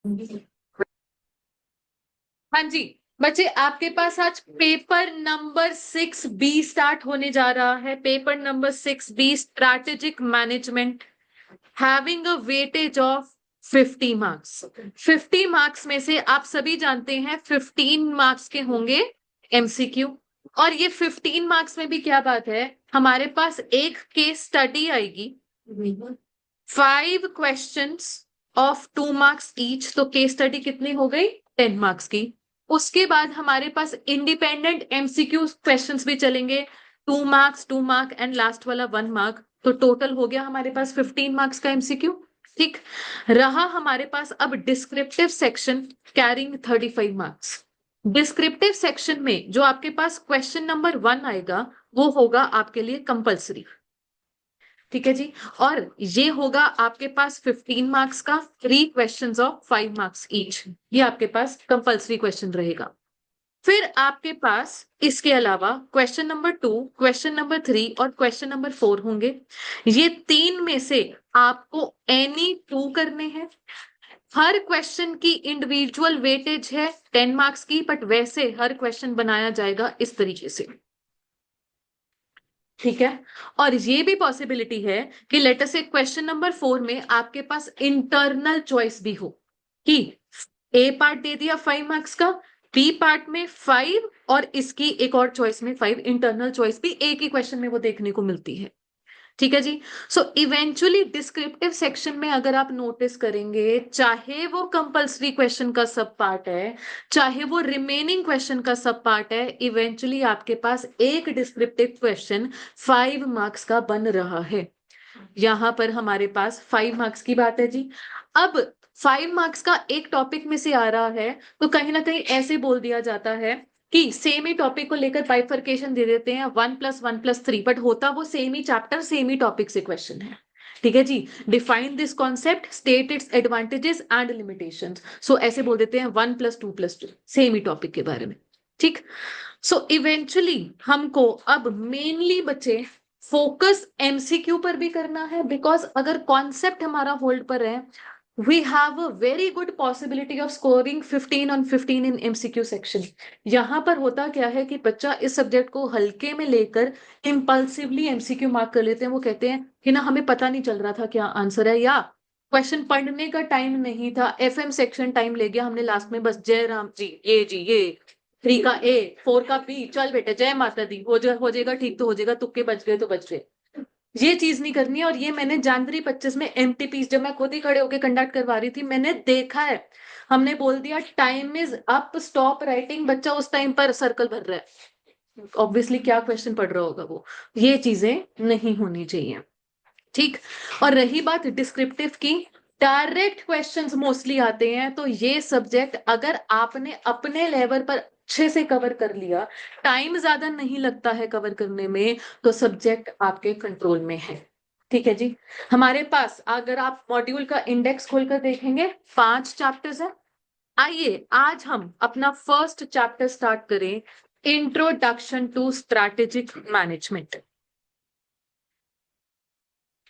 हाँ जी बच्चे, आपके पास आज पेपर नंबर 6B स्टार्ट होने जा रहा है। Paper number 6B, strategic management, having a weightage of 50 marks. 50 marks में से आप सभी जानते हैं 15 मार्क्स के होंगे एमसीक्यू। और ये 15 मार्क्स में भी क्या बात है, हमारे पास एक केस स्टडी आएगी, 5 क्वेश्चंस ऑफ 2 मार्क्स ईच। तो केस स्टडी कितनी हो गई, 10 मार्क्स की। उसके बाद हमारे पास इंडिपेंडेंट एमसीक्यू क्वेश्चंस भी चलेंगे, 2 मार्क्स, 2 मार्क एंड लास्ट वाला 1 मार्क। तो टोटल हो गया हमारे पास 15 मार्क्स का एमसीक्यू। ठीक रहा हमारे पास अब descriptive section carrying 35 marks. Descriptive section में जो आपके पास क्वेश्चन नंबर 1 आएगा वो होगा आपके लिए कंपल्सरी। ठीक है जी। और ये होगा आपके पास 15 मार्क्स का, 3 क्वेश्चंस ऑफ 5 मार्क्स ईच। ये आपके पास कंपल्सरी क्वेश्चन रहेगा। फिर आपके पास इसके अलावा क्वेश्चन नंबर 2, क्वेश्चन नंबर 3 और क्वेश्चन नंबर 4 होंगे। ये 3 में से आपको एनी 2 करने हैं। हर क्वेश्चन की इंडिविजुअल वेटेज है 10 मार्क्स की, बट वैसे हर क्वेश्चन बनाया जाएगा इस तरीके से। ठीक है। और ये भी पॉसिबिलिटी है कि लेटर से क्वेश्चन नंबर 4 में आपके पास इंटरनल चॉइस भी हो, कि ए पार्ट दे दिया 5 मार्क्स का, बी पार्ट में 5 और इसकी एक और चॉइस में 5। इंटरनल चॉइस भी एक ही क्वेश्चन में वो देखने को मिलती है। ठीक है जी। सो इवेंचुअली डिस्क्रिप्टिव सेक्शन में अगर आप नोटिस करेंगे, चाहे वो कंपल्सरी क्वेश्चन का सब पार्ट है, चाहे वो रिमेनिंग क्वेश्चन का सब पार्ट है, इवेंचुअली आपके पास एक डिस्क्रिप्टिव क्वेश्चन 5 मार्क्स का बन रहा है। यहां पर हमारे पास 5 मार्क्स की बात है जी। अब 5 मार्क्स का एक टॉपिक में से आ रहा है, तो कहीं ना कहीं ऐसे बोल दिया जाता है कि सेम ही टॉपिक को लेकर बाइफर्केशन दे देते हैं 1+1+3, बट होता वो सेम ही चैप्टर, सेम ही टॉपिक से क्वेश्चन है। ठीक है जी। Define this concept, state its advantages and limitations. So ऐसे बोल देते हैं 1+2+2, सेम ही टॉपिक के बारे में। ठीक। सो इवेंचुअली हमको अब मेनली बच्चे फोकस एमसीक्यू पर भी करना है, बिकॉज अगर कॉन्सेप्ट हमारा होल्ड पर है, we have a very good possibility of scoring 15 on 15 in MCQ section. यहां पर होता क्या है कि बच्चा इस सब्जेक्ट को हल्के में लेकर इंपल्सिवली एमसीक्यू मार्क कर लेते हैं। वो कहते हैं कि ना हमें पता नहीं चल रहा था क्या आंसर है, या क्वेश्चन पढ़ने का टाइम नहीं था, एफएम सेक्शन टाइम ले गया हमने, लास्ट में बस जय राम जी ये 3 का ए 4 का बी, चल बेटे जय माता दी, हो जाएगा ठीक तो हो जाएगा, तुक्के बच गए तो बच गए। ये चीज नहीं करनी है। और ये मैंने जनवरी 25 में एमटीपी जब मैं खुद ही खड़े होकर कंडक्ट करवा रही थी, मैंने देखा है। हमने बोल दिया time is up, stop writing, बच्चा उस टाइम पर सर्कल भर रहा है, ऑब्वियसली क्या क्वेश्चन पढ़ रहा होगा वो। ये चीजें नहीं होनी चाहिए। ठीक। और रही बात डिस्क्रिप्टिव की, डायरेक्ट क्वेश्चंस मोस्टली आते हैं। तो ये सब्जेक्ट अगर आपने अपने लेवल पर अच्छे से कवर कर लिया, टाइम ज्यादा नहीं लगता है कवर करने में, तो सब्जेक्ट आपके कंट्रोल में है। ठीक है जी। हमारे पास अगर आप मॉड्यूल का इंडेक्स खोलकर देखेंगे 5 चैप्टर्स है। आइए आज हम अपना फर्स्ट चैप्टर स्टार्ट करें, इंट्रोडक्शन टू स्ट्रैटेजिक मैनेजमेंट।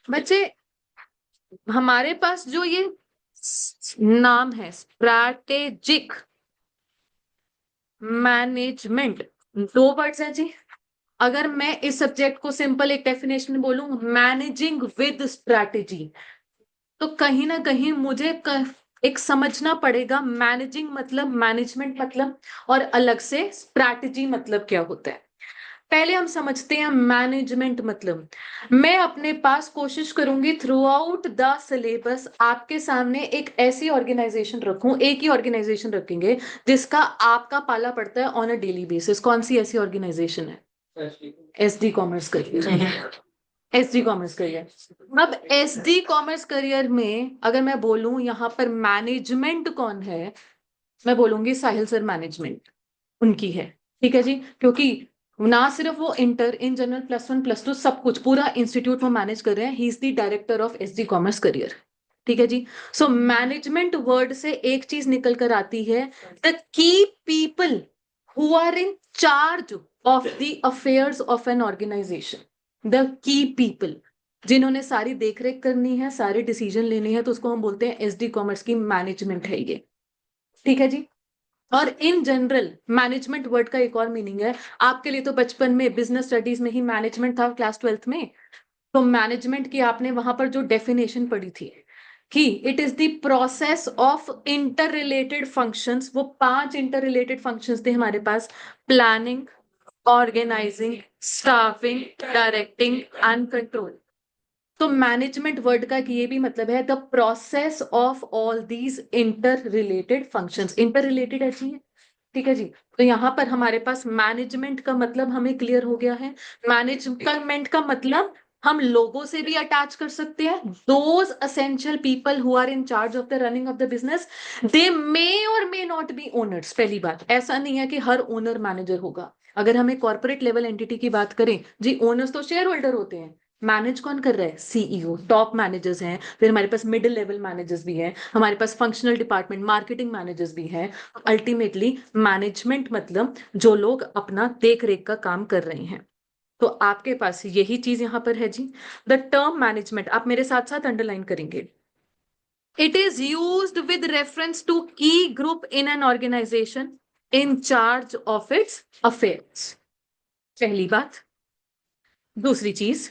बच्चे हमारे पास जो ये नाम है स्ट्रैटेजिक मैनेजमेंट, 2 वर्ड्स हैं जी। अगर मैं इस सब्जेक्ट को सिंपल एक डेफिनेशन बोलूं, मैनेजिंग विद स्ट्रैटेजी, तो कहीं ना कहीं मुझे एक समझना पड़ेगा मैनेजिंग मतलब, मैनेजमेंट मतलब, और अलग से स्ट्रैटेजी मतलब क्या होता है। पहले हम समझते हैं मैनेजमेंट मतलब। मैं अपने पास कोशिश करूंगी थ्रू आउट द सिलेबस आपके सामने एक ऐसी ऑर्गेनाइजेशन रखूं, एक ही ऑर्गेनाइजेशन रखेंगे जिसका आपका पाला पड़ता है ऑन अ डेली बेसिस। कौन सी ऐसी ऑर्गेनाइजेशन है? SD commerce career. SD commerce career. अब एसडी कॉमर्स करियर में अगर मैं बोलूं यहाँ पर मैनेजमेंट कौन है, मैं बोलूंगी साहिल सर मैनेजमेंट उनकी है। ठीक है जी। क्योंकि ना सिर्फ वो इंटर, इन जनरल, +1 +2 सब कुछ पूरा इंस्टीट्यूट में मैनेज कर रहे हैं। ही is the director of SD commerce career. ठीक है जी। सो मैनेजमेंट वर्ड से एक चीज निकल कर आती है, the key people who are in charge of the affairs of an organisation. The key people, जिन्होंने सारी देखरेख करनी है, सारे डिसीजन लेने हैं, तो उसको हम बोलते हैं एसडी कॉमर्स की मैनेजमेंट है ये। ठीक है जी। और इन जनरल मैनेजमेंट वर्ड का एक और मीनिंग है, आपके लिए तो बचपन में बिजनेस स्टडीज में ही मैनेजमेंट था, क्लास 12th में। तो मैनेजमेंट की आपने वहां पर जो डेफिनेशन पढ़ी थी कि it is the process of interrelated functions, वो 5 इंटर रिलेटेड फंक्शंस थे हमारे पास: planning, organising, staffing, directing and control. तो मैनेजमेंट वर्ड का ये भी मतलब है the process of all these interrelated functions. Interrelated ऐसी है। ठीक है जी। तो यहाँ पर हमारे पास मैनेजमेंट का मतलब हमें क्लियर हो गया है। मैनेजमेंट का मतलब हम लोगों से भी अटैच कर सकते हैं, those essential people who are in charge of the running of the business. They may और मे नॉट बी ओनर्स। पहली बात, ऐसा नहीं है कि हर ओनर मैनेजर होगा। अगर हमें कॉर्पोरेट लेवल एंटिटी की बात करें जी, ओनर्स तो शेयर होल्डर होते हैं, मैनेज कौन कर रहा है? सीईओ। टॉप मैनेजर्स हैं, फिर हमारे पास मिडिल लेवल मैनेजर्स भी हैं, हमारे पास फंक्शनल डिपार्टमेंट मार्केटिंग मैनेजर्स भी हैं। अल्टीमेटली मैनेजमेंट मतलब जो लोग अपना देख रेख का काम कर रहे हैं। तो आपके पास यही चीज यहां पर है जी। द टर्म मैनेजमेंट आप मेरे साथ साथ अंडरलाइन करेंगे। It is used with reference to key group in an organisation in charge of its affairs. पहली बात। दूसरी चीज,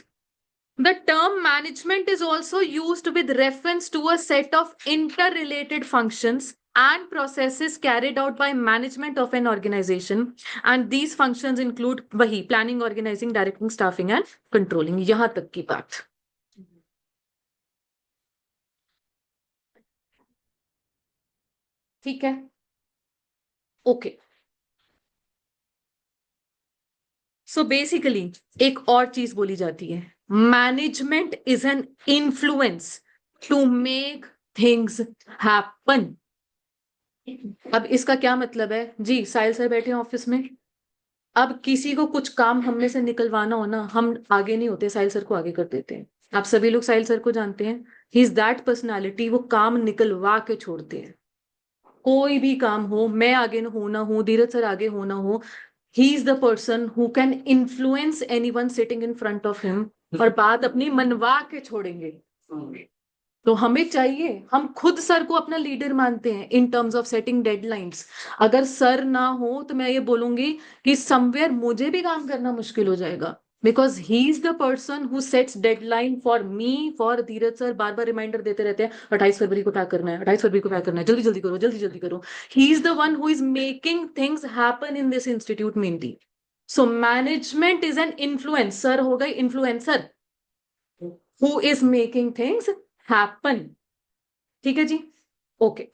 the term management is also used with reference to a set of interrelated functions and processes carried out by management of an organization, and these functions include वही planning, organizing, directing, staffing and controlling। यहां तक की बात ठीक है। Okay. So basically एक और चीज बोली जाती है, management is an influence to make things happen. अब इसका क्या मतलब है जी? साहिल सर बैठे हैं ऑफिस में, अब किसी को कुछ काम हम में से निकलवाना हो ना, हम आगे नहीं होते, साहिल सर को आगे कर देते हैं। आप सभी लोग साहिल सर को जानते हैं। ही इज दैट पर्सनैलिटी, वो काम निकलवा के छोड़ते हैं। कोई भी काम हो, मैं आगे हो ना हो, धीरज सर आगे हो ना हो, ही is the person who can influence any one sitting in front of him, और बात अपनी मनवा के छोड़ेंगे। तो हमें चाहिए, हम खुद सर को अपना लीडर मानते हैं in terms of setting deadlines. अगर सर ना हो तो मैं ये बोलूंगी कि समवेयर मुझे भी काम करना मुश्किल हो जाएगा, because he is the person who sets deadline for me, for Dheeraj sir. बार बार रिमाइंडर देते रहते हैं 28 फरवरी को पैक करना है, 28 फरवरी को पैक करना है, जल्दी जल्दी करो, जल्दी जल्दी करो। ही is the one who is making things happen in this institute mainly. So management is an influencer, हो गई influencer, who is making things happen. ठीक है जी। ओके।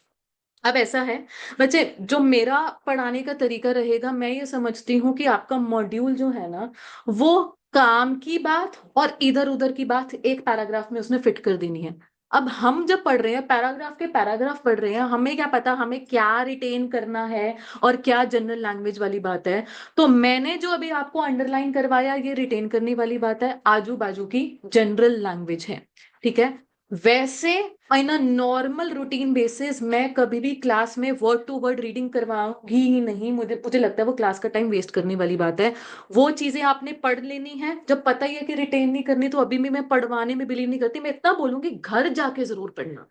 अब ऐसा है बच्चे, जो मेरा पढ़ाने का तरीका रहेगा, मैं ये समझती हूँ कि आपका मॉड्यूल जो है ना, वो काम की बात और इधर उधर की बात एक पैराग्राफ में उसने फिट कर देनी है। अब हम जब पढ़ रहे हैं, पैराग्राफ के पैराग्राफ पढ़ रहे हैं, हमें क्या पता हमें क्या रिटेन करना है और क्या जनरल लैंग्वेज वाली बात है। तो मैंने जो अभी आपको अंडरलाइन करवाया, ये रिटेन करने वाली बात है, आजू बाजू की जनरल लैंग्वेज है। ठीक है। वैसे इन अ नॉर्मल रूटीन बेसिस मैं कभी भी क्लास में वर्ड टू वर्ड रीडिंग करवाऊंगी ही नहीं। मुझे लगता है वो क्लास का टाइम वेस्ट करने वाली बात है। वो चीजें आपने पढ़ लेनी है, जब पता ही है कि रिटेन नहीं करनी, तो अभी भी मैं पढ़वाने में बिलीव नहीं करती। मैं इतना बोलूंगी, घर जाके जरूर पढ़ना।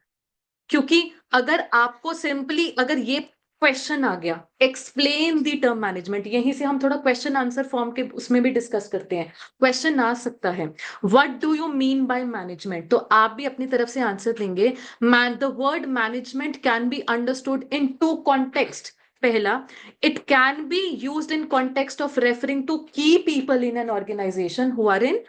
क्योंकि अगर आपको सिंपली अगर ये क्वेश्चन आ गया, एक्सप्लेन दी टर्म मैनेजमेंट, यहीं से हम थोड़ा क्वेश्चन आंसर फॉर्म के उसमें भी डिस्कस करते हैं। क्वेश्चन आ सकता है, what do you mean by management, तो आप भी अपनी तरफ से आंसर देंगे। The word management can be understood in two context. पहला, it can be used in context of referring to key people in an organisation who are in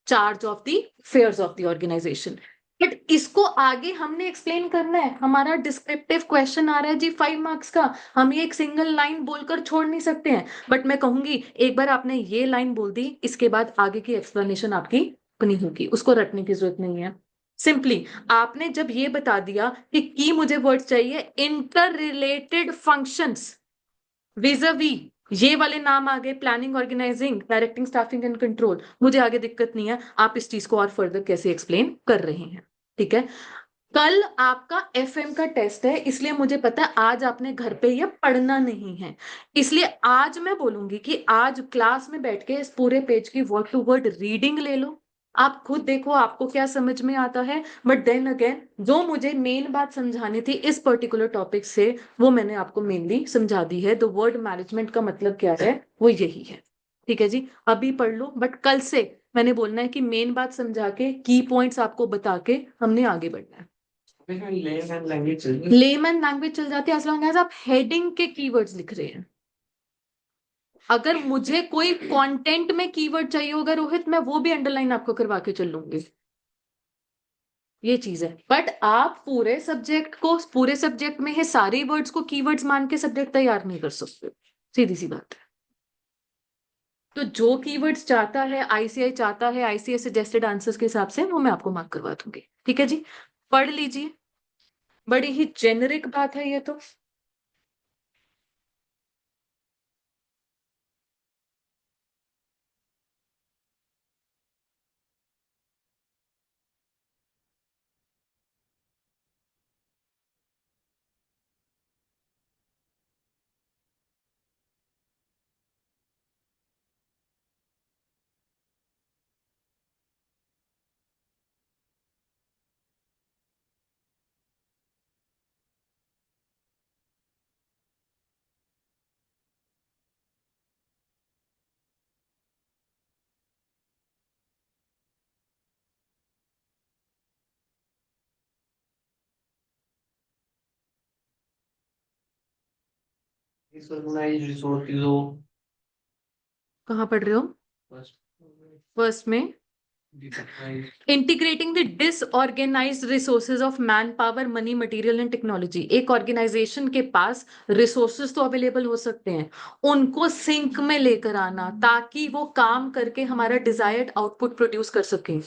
charge of the fairs of the organisation. But इसको आगे हमने explain करना है। हमारा descriptive question आ रहा है जी 5 marks का, हम ये एक सिंगल लाइन बोलकर छोड़ नहीं सकते हैं। बट मैं कहूंगी, एक बार आपने ये लाइन बोल दी, इसके बाद आगे की एक्सप्लेनेशन आपकी अपनी होगी, उसको रटने की जरूरत नहीं है। सिंपली आपने जब ये बता दिया कि मुझे वर्ड चाहिए इंटर रिलेटेड फंक्शंस, विजवी ये वाले नाम आ गए, planning, organising, directing, staffing and control, मुझे आगे दिक्कत नहीं है, आप इस चीज को और फर्दर कैसे एक्सप्लेन कर रहे हैं। ठीक है। कल आपका एफएम का टेस्ट है, इसलिए मुझे पता है आज आपने घर पे ये पढ़ना नहीं है। इसलिए आज मैं बोलूंगी कि आज क्लास में बैठ के इस पूरे पेज की वर्ड टू वर्ड रीडिंग ले लो। आप खुद देखो आपको क्या समझ में आता है। बट देन अगेन जो मुझे मेन बात समझानी थी इस पर्टिकुलर टॉपिक से, वो मैंने आपको मेनली समझा दी है। द वर्ड मैनेजमेंट का मतलब क्या है, वो यही है। ठीक है जी, अभी पढ़ लो, बट कल से मैंने बोलना है कि मेन बात समझा के की पॉइंट्स आपको बता के हमने आगे बढ़ना है। लेमन लैंग्वेज चल जाती है एज लॉन्ग एज आप हेडिंग के कीवर्ड्स लिख रहे हैं। अगर मुझे कोई कंटेंट में कीवर्ड चाहिए होगा रोहित, मैं वो भी अंडरलाइन आपको करवा के चल लूंगी। ये चीज है। बट आप पूरे सब्जेक्ट में है सारे वर्ड्स को कीवर्ड्स मान के सब्जेक्ट तैयार नहीं कर सकते, सीधी सी बात है। तो जो कीवर्ड्स चाहता है आईसीआई चाहता है, आईसीआई सजेस्टेड आंसर्स के हिसाब से वो मैं आपको मार्क करवा दूंगी। ठीक है जी, पढ़ लीजिए। बड़ी ही जेनरिक बात है ये तो। कहाँ पढ़ रहे हो? फर्स्ट में integrating the disorganised resources of man power money material and technology. एक ऑर्गेनाइजेशन के पास रिसोर्सेज तो अवेलेबल हो सकते हैं, उनको सिंक में लेकर आना ताकि वो काम करके हमारा डिजायर्ड आउटपुट प्रोड्यूस कर सके,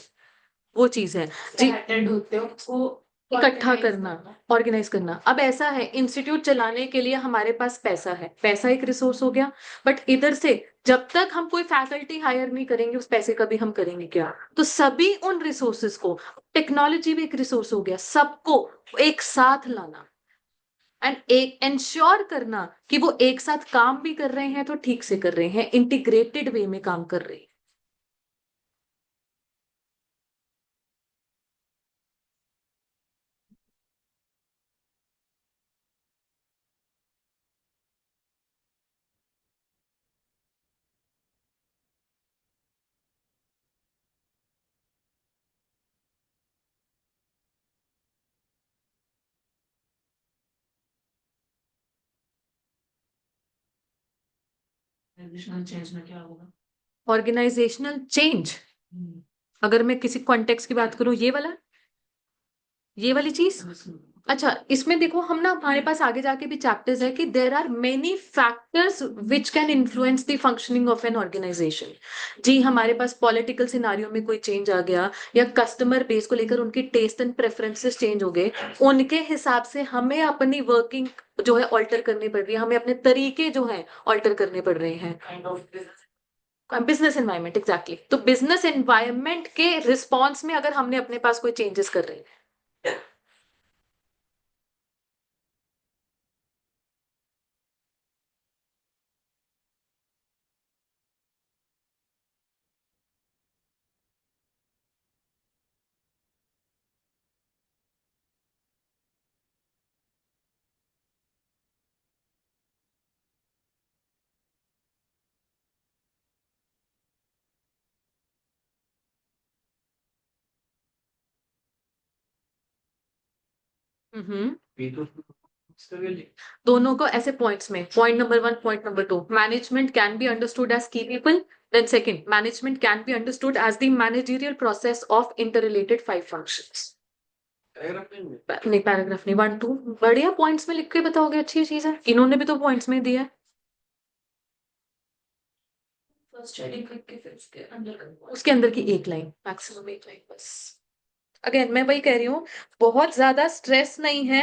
वो चीज है जी। होते हो उसको इकट्ठा करना, ऑर्गेनाइज करना। अब ऐसा है, इंस्टीट्यूट चलाने के लिए हमारे पास पैसा है, पैसा एक रिसोर्स हो गया। बट इधर से जब तक हम कोई फैकल्टी हायर नहीं करेंगे उस पैसे का भी हम करेंगे क्या? तो सभी उन रिसोर्सेज को, टेक्नोलॉजी भी एक रिसोर्स हो गया, सबको एक साथ लाना एंड एक इंश्योर करना कि वो एक साथ काम भी कर रहे हैं तो ठीक से कर रहे हैं, इंटीग्रेटेड वे में काम कर रहे हैं। ऑर्गेनाइजेशनल चेंज, अगर मैं किसी कॉन्टेक्स्ट की बात करूं, ये वाली चीज। अच्छा, इसमें देखो हम ना, हमारे पास आगे जाके भी चैप्टर्स है कि there are many factors which can influence the functioning of an organisation. जी, हमारे पास पॉलिटिकल सिनारियो में कोई चेंज आ गया, या कस्टमर बेस को लेकर उनकी टेस्ट एंड प्रेफरेंसेस चेंज हो गए, उनके हिसाब से हमें अपनी वर्किंग जो है ऑल्टर करनी पड़ रही है, हमें अपने तरीके जो है ऑल्टर करने पड़ रहे हैं। Business environment, exactly. तो बिजनेस एनवायरनमेंट के रिस्पॉन्स में अगर हमने अपने पास कोई चेंजेस कर रहे हैं। हम्म। दोनों को ऐसे पॉइंट्स में, point number one, point number two, management can be understood as key people. Then second, management can be understood as the managerial process of interrelated five functions. नहीं, पैराग्राफ नहीं, वन टू। बढ़िया, points में लिख के बताओगे, अच्छी चीज है, इन्होंने भी तो पॉइंट्स में दिया है। फर्स्ट हेडिंग लिख के फिर उसके अंदर की एक लाइन, मैक्सिमम एक लाइन बस। अगेन मैं वही कह रही हूँ, बहुत ज्यादा स्ट्रेस नहीं है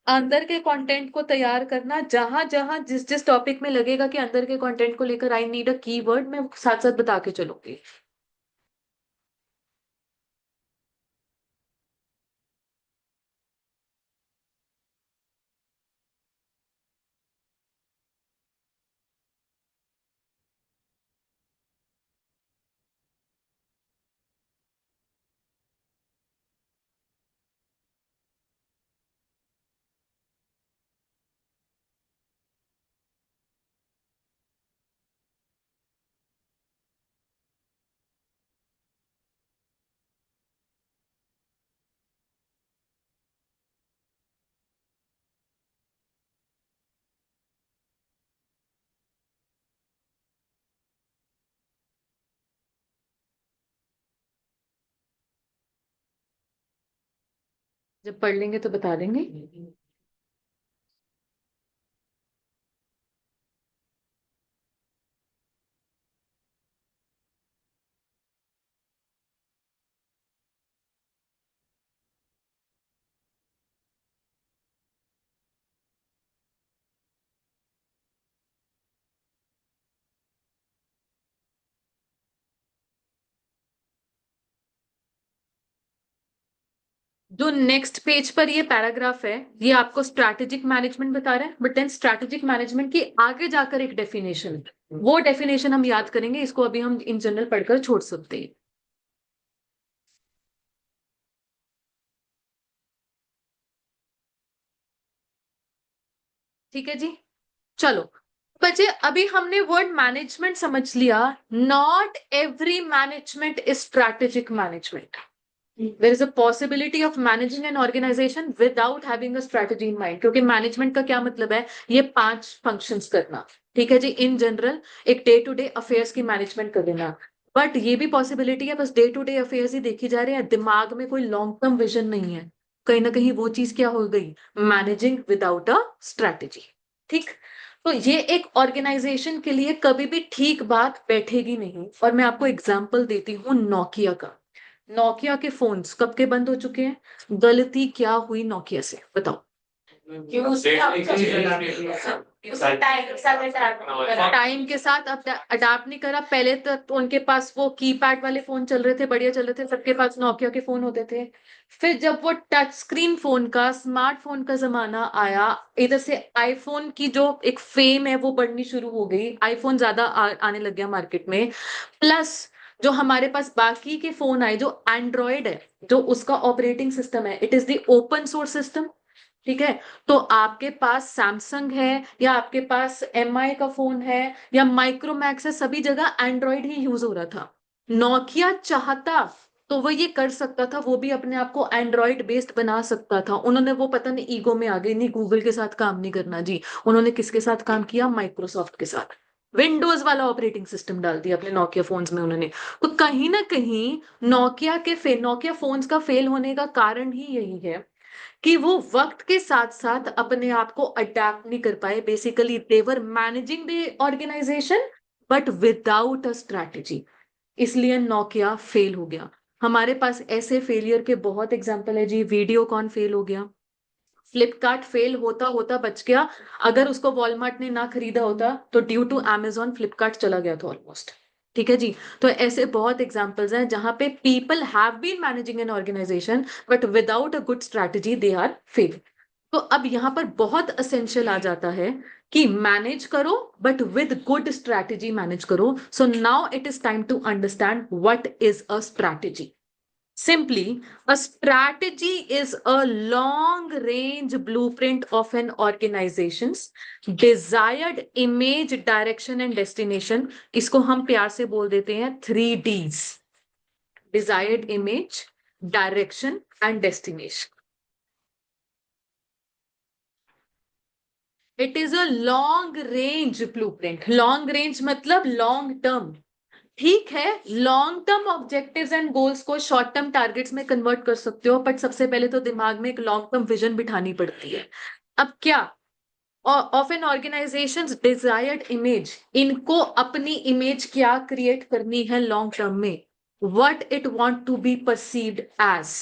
अंदर के कंटेंट को तैयार करना। जहां जहां जिस जिस टॉपिक में लगेगा कि अंदर के कंटेंट को लेकर आई नीड अ कीवर्ड, मैं साथ साथ बता के चलूंगी। जब पढ़ लेंगे तो बता देंगे। जो नेक्स्ट पेज पर ये पैराग्राफ है, ये आपको स्ट्रैटेजिक मैनेजमेंट बता रहा है, बट देन स्ट्रैटेजिक मैनेजमेंट की आगे जाकर एक डेफिनेशन, वो डेफिनेशन हम याद करेंगे, इसको अभी हम इन जनरल पढ़कर छोड़ सकते हैं। ठीक है जी, चलो बच्चे, अभी हमने वर्ड मैनेजमेंट समझ लिया। Not every management is strategic management. There is a possibility of managing an organisation without having a strategy in mind, क्योंकि मैनेजमेंट का क्या मतलब है, ये 5 फंक्शंस करना। ठीक है जी, इन जनरल एक डे टू डे अफेयर्स की मैनेजमेंट कर देना। बट ये भी पॉसिबिलिटी है, बस डे टू डे अफेयर्स ही देखी जा रहे हैं, दिमाग में कोई लॉन्ग टर्म विजन नहीं है। कहीं ना कहीं वो चीज क्या हो गई, मैनेजिंग विदाउट अ स्ट्रैटेजी। ठीक, तो ये एक ऑर्गेनाइजेशन के लिए कभी भी ठीक बात बैठेगी नहीं। और मैं आपको एग्जांपल देती हूँ नोकिया का। नोकिया के फोन्स कब के बंद हो चुके हैं, गलती क्या हुई नोकिया से, बताओ। टाइम के साथ अब अडाप्ट नहीं करा। पहले तक तो उनके पास वो कीपैड वाले फोन चल रहे थे, बढ़िया चल रहे थे, सबके पास नोकिया के फोन होते थे। फिर जब वो टच स्क्रीन फोन का, स्मार्टफोन का जमाना आया, इधर से आईफोन की जो एक फेम है वो बढ़नी शुरू हो गई, आईफोन ज्यादा आने लग गया मार्केट में। प्लस जो हमारे पास बाकी के फोन आए, जो एंड्रॉयड है, जो उसका ऑपरेटिंग सिस्टम है, it is the open source system. ठीक है, तो आपके पास सैमसंग है या आपके पास एमआई का फोन है या माइक्रोमैक्स है, सभी जगह एंड्रॉयड ही यूज हो रहा था। नोकिया चाहता तो वो ये कर सकता था, वो भी अपने आप को एंड्रॉयड बेस्ड बना सकता था। उन्होंने वो पता नहीं ईगो में आ गई, नहीं गूगल के साथ काम नहीं करना जी। उन्होंने किसके साथ काम किया, माइक्रोसॉफ्ट के साथ। विंडोज वाला ऑपरेटिंग सिस्टम डाल दिया अपने नोकिया फोन्स में उन्होंने। तो कहीं ना कहीं नोकिया फोन्स का फेल होने का कारण ही यही है कि वो वक्त के साथ साथ अपने आप को अडेप्ट नहीं कर पाए। Basically they were managing the organisation but without a strategy, इसलिए नोकिया फेल हो गया। हमारे पास ऐसे फेलियर के बहुत एग्जांपल है जी। वीडियोकॉन फेल हो गया, फ्लिपकार्ट फेल होता होता बच गया। अगर उसको वॉलमार्ट ने ना खरीदा होता तो ड्यू टू amazon फ्लिपकार्ट चला गया था ऑलमोस्ट। ठीक है जी, तो ऐसे बहुत एग्जांपल्स हैं जहां पे people have been managing an organisation but without a good strategy they are fail. तो अब यहां पर बहुत असेंशियल आ जाता है कि मैनेज करो but with good strategy manage करो। So now it is time to understand what is a strategy. Simply, a strategy is a long range blueprint of an organization's desired image, direction and destination. इसको हम प्यार से बोल देते हैं 3 Ds: desired image, direction and destination. It is a long range blueprint. Long range मतलब long term। ठीक है, long term objectives and goals को शॉर्ट टर्म टारगेट्स में कन्वर्ट कर सकते हो, बट सबसे पहले तो दिमाग में एक लॉन्ग टर्म विजन बिठानी पड़ती है। अब क्या, of an organisation desired image, इनको अपनी इमेज क्या क्रिएट करनी है लॉन्ग टर्म में, what it want to be perceived as.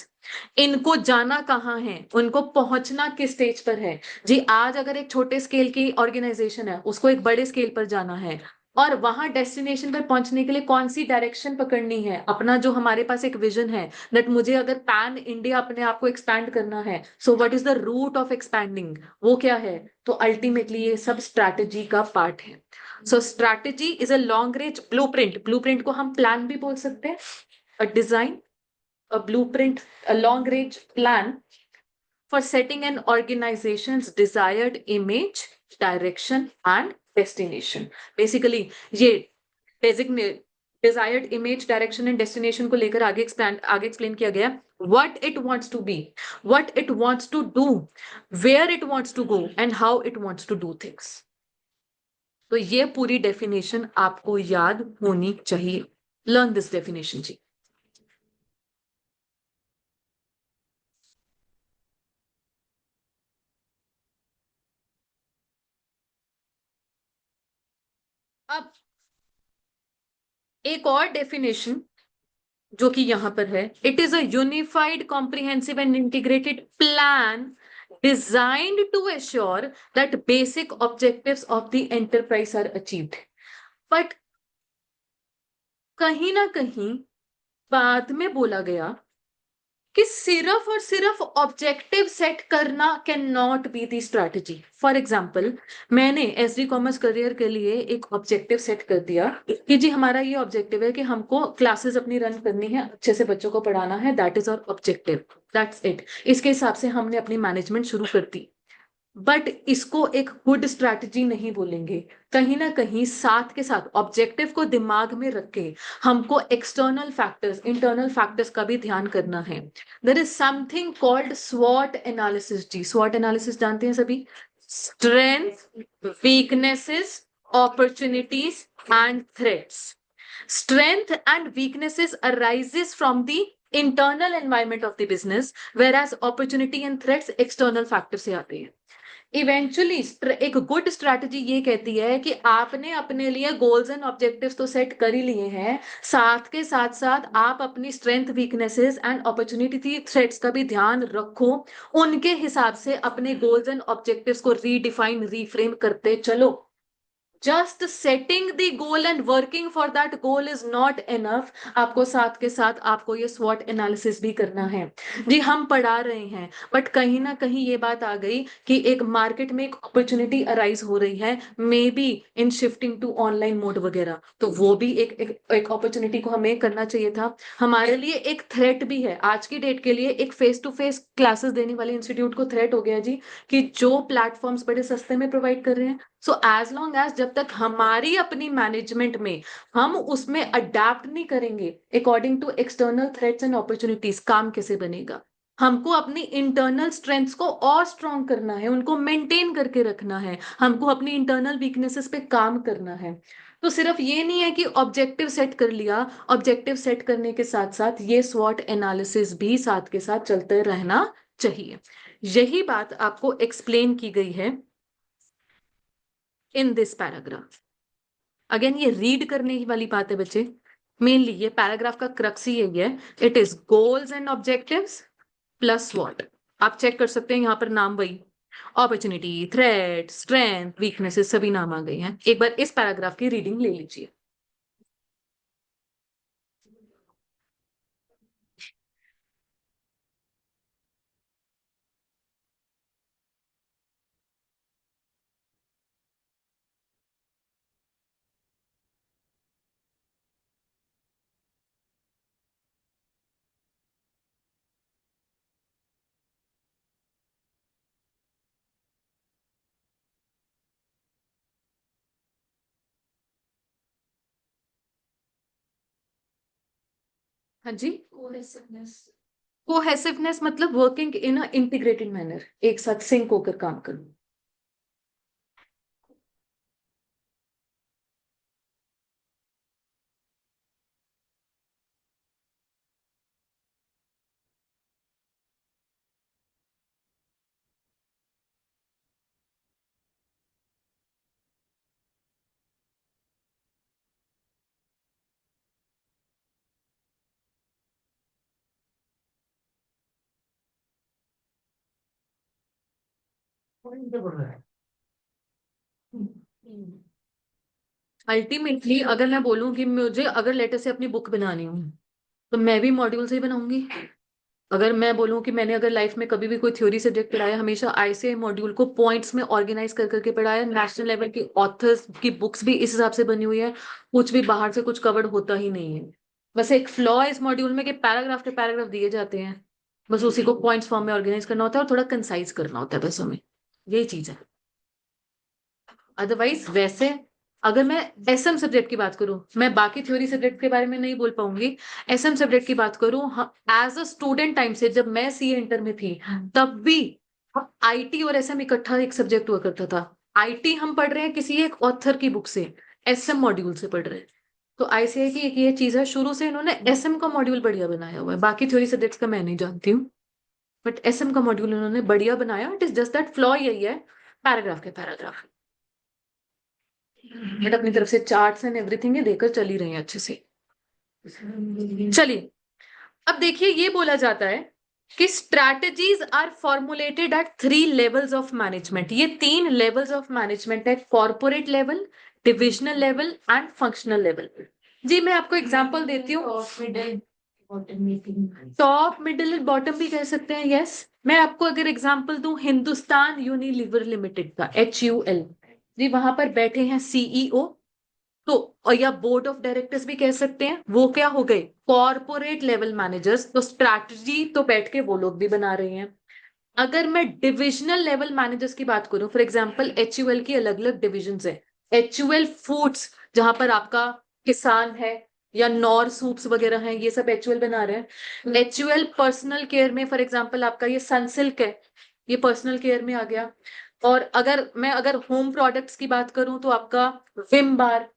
इनको जाना कहाँ है, उनको पहुंचना किस स्टेज पर है जी। आज अगर एक छोटे स्केल की ऑर्गेनाइजेशन है, उसको एक बड़े स्केल पर जाना है, और वहां डेस्टिनेशन पर पहुंचने के लिए कौन सी डायरेक्शन पकड़नी है, अपना जो हमारे पास एक विजन है दैट मुझे अगर पैन इंडिया अपने आप को एक्सपैंड करना है, so what is the route of expanding, वो क्या है। तो अल्टीमेटली ये सब स्ट्रैटेजी का पार्ट है। So strategy is a long range blueprint. Blueprint को हम प्लान भी बोल सकते हैं, a design, a blueprint, a long range plan for setting an organization's desired image, direction and destination. Basically ये designate desired image, direction and destination को लेकर आगे explain किया गया, what it wants to be, what it wants to do, where it wants to go and how it wants to do things. तो ये पूरी definition आपको याद होनी चाहिए। लर्न दिस डेफिनेशन जी। अब एक और डेफिनेशन जो कि यहां पर है, it is a unified comprehensive and integrated plan designed to assure that basic objectives of the enterprise are achieved. But कहीं ना कहीं बाद में बोला गया कि सिर्फ और सिर्फ ऑब्जेक्टिव सेट करना can not be the strategy. For example, मैंने एसडी कॉमर्स करियर के लिए एक ऑब्जेक्टिव सेट कर दिया कि जी हमारा ये ऑब्जेक्टिव है कि हमको क्लासेस अपनी रन करनी है, अच्छे से बच्चों को पढ़ाना है, that is our objective, that's it. इसके हिसाब से हमने अपनी मैनेजमेंट शुरू कर दी। बट इसको एक गुड स्ट्रैटेजी नहीं बोलेंगे। कहीं ना कहीं साथ के साथ ऑब्जेक्टिव को दिमाग में रख के हमको एक्सटर्नल फैक्टर्स, इंटरनल फैक्टर्स का भी ध्यान करना है। देयर इज समथिंग कॉल्ड स्वॉट एनालिसिस। जी, स्वॉट एनालिसिस जानते हैं सभी? Strength, weaknesses, opportunities and threats. Strength and weaknesses arises from the internal environment of the business, whereas opportunity and threats external factors से आते हैं। इवेंचुअली एक गुड स्ट्रैटेजी ये कहती है कि आपने अपने लिए गोल्स एंड ऑब्जेक्टिव्स तो सेट कर ही लिए हैं, साथ के साथ साथ आप अपनी strength, weaknesses and opportunity threats का भी ध्यान रखो। उनके हिसाब से अपने गोल्स एंड ऑब्जेक्टिव्स को रीडिफाइन, रीफ्रेम करते चलो। Just setting the goal and working for that goal is not enough. आपको साथ के साथ आपको ये स्वॉट एनालिसिस भी करना है। जी, हम पढ़ा रहे हैं, बट कहीं ना कहीं ये बात आ गई कि एक मार्केट में एक अपॉर्चुनिटी अराइज हो रही है, maybe in shifting to online mode वगैरह, तो वो भी एक अपॉर्चुनिटी को हमें करना चाहिए था। हमारे लिए एक थ्रेट भी है आज की डेट के लिए, एक फेस टू फेस क्लासेस देने वाले इंस्टीट्यूट को थ्रेट हो गया जी कि जो प्लेटफॉर्म्स बड़े सस्ते में प्रोवाइड कर रहे हैं, सो एज लॉन्ग एज जब तक हमारी अपनी मैनेजमेंट में हम उसमें अडेप्ट नहीं करेंगे according to external threats and opportunities, काम कैसे बनेगा? हमको अपनी इंटरनल स्ट्रेंथ्स को और स्ट्रॉन्ग करना है, उनको मेंटेन करके रखना है, हमको अपनी इंटरनल वीकनेसेस पे काम करना है। तो सिर्फ ये नहीं है कि ऑब्जेक्टिव सेट कर लिया, ऑब्जेक्टिव सेट करने के साथ साथ ये स्वॉट एनालिसिस भी साथ के साथ चलते रहना चाहिए। यही बात आपको एक्सप्लेन की गई है इन दिस पैराग्राफ। अगेन ये रीड करने की वाली बात है बच्चे, मेनली ये पैराग्राफ का क्रक्स ही यही है। It is goals and objectives plus what. आप चेक कर सकते हैं, यहां पर नाम वही, अपॉर्चुनिटी, थ्रेट, स्ट्रेंथ, वीकनेसेस सभी नाम आ गए हैं। एक बार इस पैराग्राफ की रीडिंग ले लीजिए। हाँ जी, कोहेसिवनेस मतलब working in a integrated manner, एक साथ सिंक होकर काम करना। अल्टीमेटली अगर मैं बोलूं कि मुझे अगर लेटर से अपनी बुक बनानी हो, तो मैं भी मॉड्यूल से ही बनाऊंगी। अगर मैं बोलूं कि मैंने अगर लाइफ में कभी भी कोई थ्योरी सब्जेक्ट पढ़ाया, हमेशा आईसीआई मॉड्यूल को पॉइंट्स में ऑर्गेनाइज कर करके पढ़ाया, नेशनल लेवल की ऑथर्स की बुक्स भी इस हिसाब से बनी हुई है, कुछ भी बाहर से कुछ कवर्ड होता ही नहीं है। बस एक फ्लॉ इस मॉड्यूल में कि पैराग्राफ के पैराग्राफ दिए जाते हैं, बस उसी को पॉइंट्स फॉर्म में ऑर्गेनाइज करना होता है और थोड़ा कंसाइज करना होता है बस हमें, यही चीज है। अदरवाइज वैसे अगर मैं एसएम सब्जेक्ट की बात करूं, मैं बाकी थ्योरी सब्जेक्ट के बारे में नहीं बोल पाऊंगी, एसएम सब्जेक्ट की बात करूं, एज अ स्टूडेंट टाइम से जब मैं सीए इंटर में थी, तब भी आईटी और एसएम इकट्ठा एक सब्जेक्ट हुआ करता था। आईटी हम पढ़ रहे हैं किसी एक ऑथर की बुक से, एसएम मॉड्यूल से पढ़ रहे हैं। तो आईसीआई की एक ये चीज है, शुरू से इन्होंने एसएम का मॉड्यूल बढ़िया बनाया हुआ है, बाकी थ्योरी सब्जेक्ट्स का मैं नहीं जानती हूँ, बट एसएम का मॉड्यूल इन्होंने बढ़िया बनाया। It is just that flaw यही है, पैराग्राफ के पैराग्राफ। बट अपनी तरफ से चार्ट्स एंड एवरीथिंग ये देकर चल ही रहे हैं अच्छे से। चलिए, अब देखिए ये बोला जाता है कि strategies are formulated at 3 levels of management. ये 3 लेवल्स ऑफ मैनेजमेंट है, corporate level, divisional level and functional level. जी मैं आपको एग्जांपल देती हूँ। टॉप मिडिल बॉटम भी कह सकते हैं, यस। मैं आपको अगर एग्जांपल दूं हिंदुस्तान यूनिलीवर लिमिटेड का, HUL, जी वहां पर बैठे हैं CEO, तो और या बोर्ड ऑफ डायरेक्टर्स भी कह सकते हैं, वो क्या हो गए, कॉर्पोरेट लेवल मैनेजर्स। तो स्ट्रैटेजी तो बैठ के वो लोग भी बना रहे हैं। अगर मैं डिविजनल लेवल मैनेजर्स की बात करूं, फॉर एग्जांपल HUL की अलग अलग डिविजन्स है। HUL फूड्स जहां पर आपका किसान है, या नॉर सूप्स वगैरह हैं, ये सब HUL बना रहे हैं। HUL पर्सनल केयर में फॉर एग्जांपल आपका ये सनसिल्क है, ये पर्सनल केयर में आ गया। और अगर होम प्रोडक्ट्स की बात करूं तो आपका विम बार,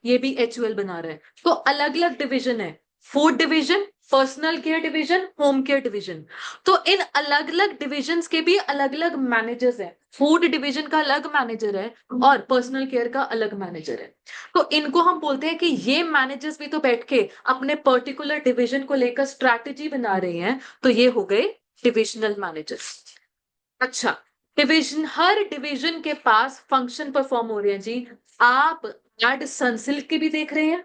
ये भी HUL बना रहा है। तो अलग अलग डिविजन है, food division, personal care division, home care division. तो इन अलग अलग डिविजन्स के भी अलग अलग मैनेजर्स हैं। फूड डिवीजन का अलग मैनेजर है और पर्सनल केयर का अलग मैनेजर है। तो इनको हम बोलते हैं कि ये मैनेजर्स भी तो बैठ के अपने पर्टिकुलर डिवीजन को लेकर स्ट्रैटेजी बना रहे हैं। तो ये हो गए डिविजनल मैनेजर्स। अच्छा, डिवीजन, हर डिवीजन के पास फंक्शन परफॉर्म हो रहे हैं जी। आप एड सनसिल्क की भी देख रहे हैं,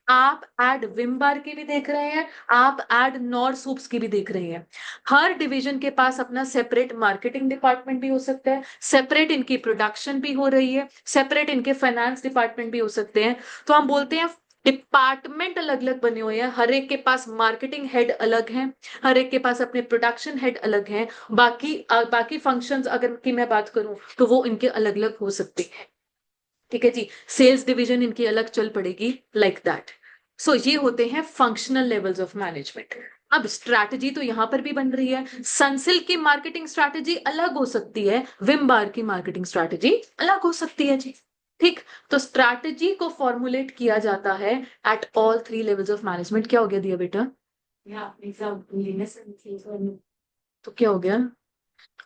आप एड विम बार की भी देख रहे हैं, आप एड नॉर सूप्स की भी देख रहे हैं। हर डिवीजन के पास अपना सेपरेट मार्केटिंग डिपार्टमेंट भी हो सकता है, सेपरेट इनकी प्रोडक्शन भी हो रही है, सेपरेट इनके फाइनेंस डिपार्टमेंट भी हो सकते हैं। तो हम बोलते हैं डिपार्टमेंट अलग अलग बने हुए हैं, हर एक के पास मार्केटिंग हेड अलग है, हर एक के पास अपने प्रोडक्शन हेड अलग हैं। बाकी फंक्शंस अगर की मैं बात करूं तो वो इनके अलग अलग हो सकते हैं। ठीक है जी, सेल्स डिवीजन इनकी अलग चल पड़ेगी, लाइक दैट। सो ये होते हैं फंक्शनल लेवल्स ऑफ मैनेजमेंट। अब स्ट्रैटेजी तो यहां पर भी बन रही है। सनसिल्क की मार्केटिंग स्ट्रैटेजी अलग हो सकती है, विम बार की मार्केटिंग स्ट्रैटेजी अलग हो सकती है जी। ठीक, तो स्ट्रैटेजी को फॉर्मुलेट किया जाता है at all 3 levels of management. क्या हो गया दिया बेटा? तो क्या हो गया?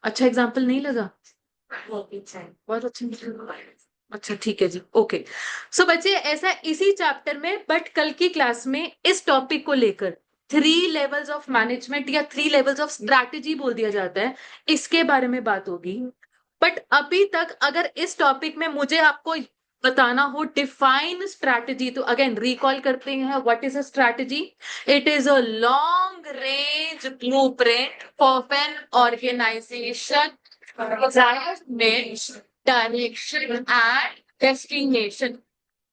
अच्छा एग्जाम्पल नहीं लगा? बहुत अच्छा। अच्छा ठीक है जी, ओके। सो बच्चे ऐसा इसी चैप्टर में, बट कल की क्लास में इस टॉपिक को लेकर 3 लेवल्स ऑफ मैनेजमेंट या 3 लेवल्स ऑफ स्ट्रैटेजी बोल दिया जाता है, इसके बारे में बात होगी। बट अभी तक अगर इस टॉपिक में मुझे आपको बताना हो डिफाइन स्ट्रैटेजी, तो अगेन रिकॉल करते हैं what is a strategy. It is a long range blueprint of an organisation, direction and destination.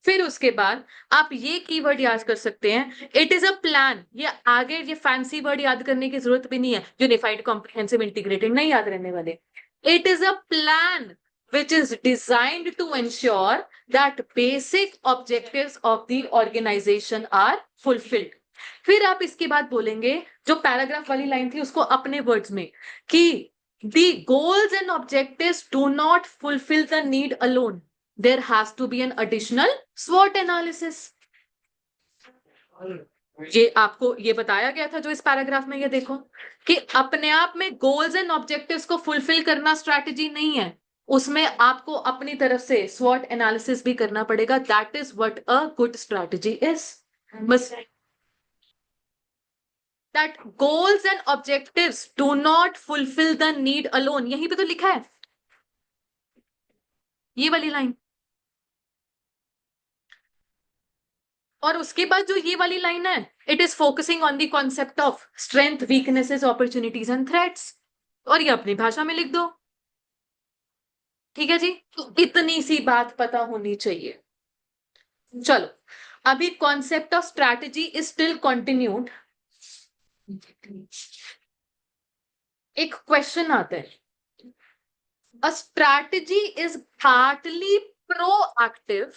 फिर उसके बाद आप ये कीवर्ड याद कर सकते हैं, इट इज अ प्लान। ये आगे ये फैंसी वर्ड याद करने की जरूरत भी नहीं है, यूनिफाइड कॉम्प्रिहेंसिव इंटीग्रेटेड नहीं याद रहने वाले। It is a plan which is designed to ensure that basic objectives of the organization are fulfilled। फिर आप इसके बाद बोलेंगे, जो पैराग्राफ वाली लाइन थी उसको अपने वर्ड्स में, कि the goals and objectives do not fulfill the need alone, there has to be an additional SWOT analysis। ये आपको ये बताया गया था जो इस पैराग्राफ में, ये देखो कि अपने आप में गोल्स एंड ऑब्जेक्टिव्स को फुलफिल करना स्ट्रैटेजी नहीं है, उसमें आपको अपनी तरफ से स्वॉट एनालिसिस भी करना पड़ेगा। That is what a good strategy is. बस, that goals and objectives do not fulfil the need alone, यहीं पे तो लिखा है ये वाली लाइन। और उसके बाद जो ये वाली लाइन है, it is focusing on the concept of strength, weaknesses, opportunities and threats. और ये अपनी भाषा में लिख दो। ठीक है जी, तो इतनी सी बात पता होनी चाहिए। चलो, अभी concept of strategy is still continued. एक क्वेश्चन आता है, a strategy is partly proactive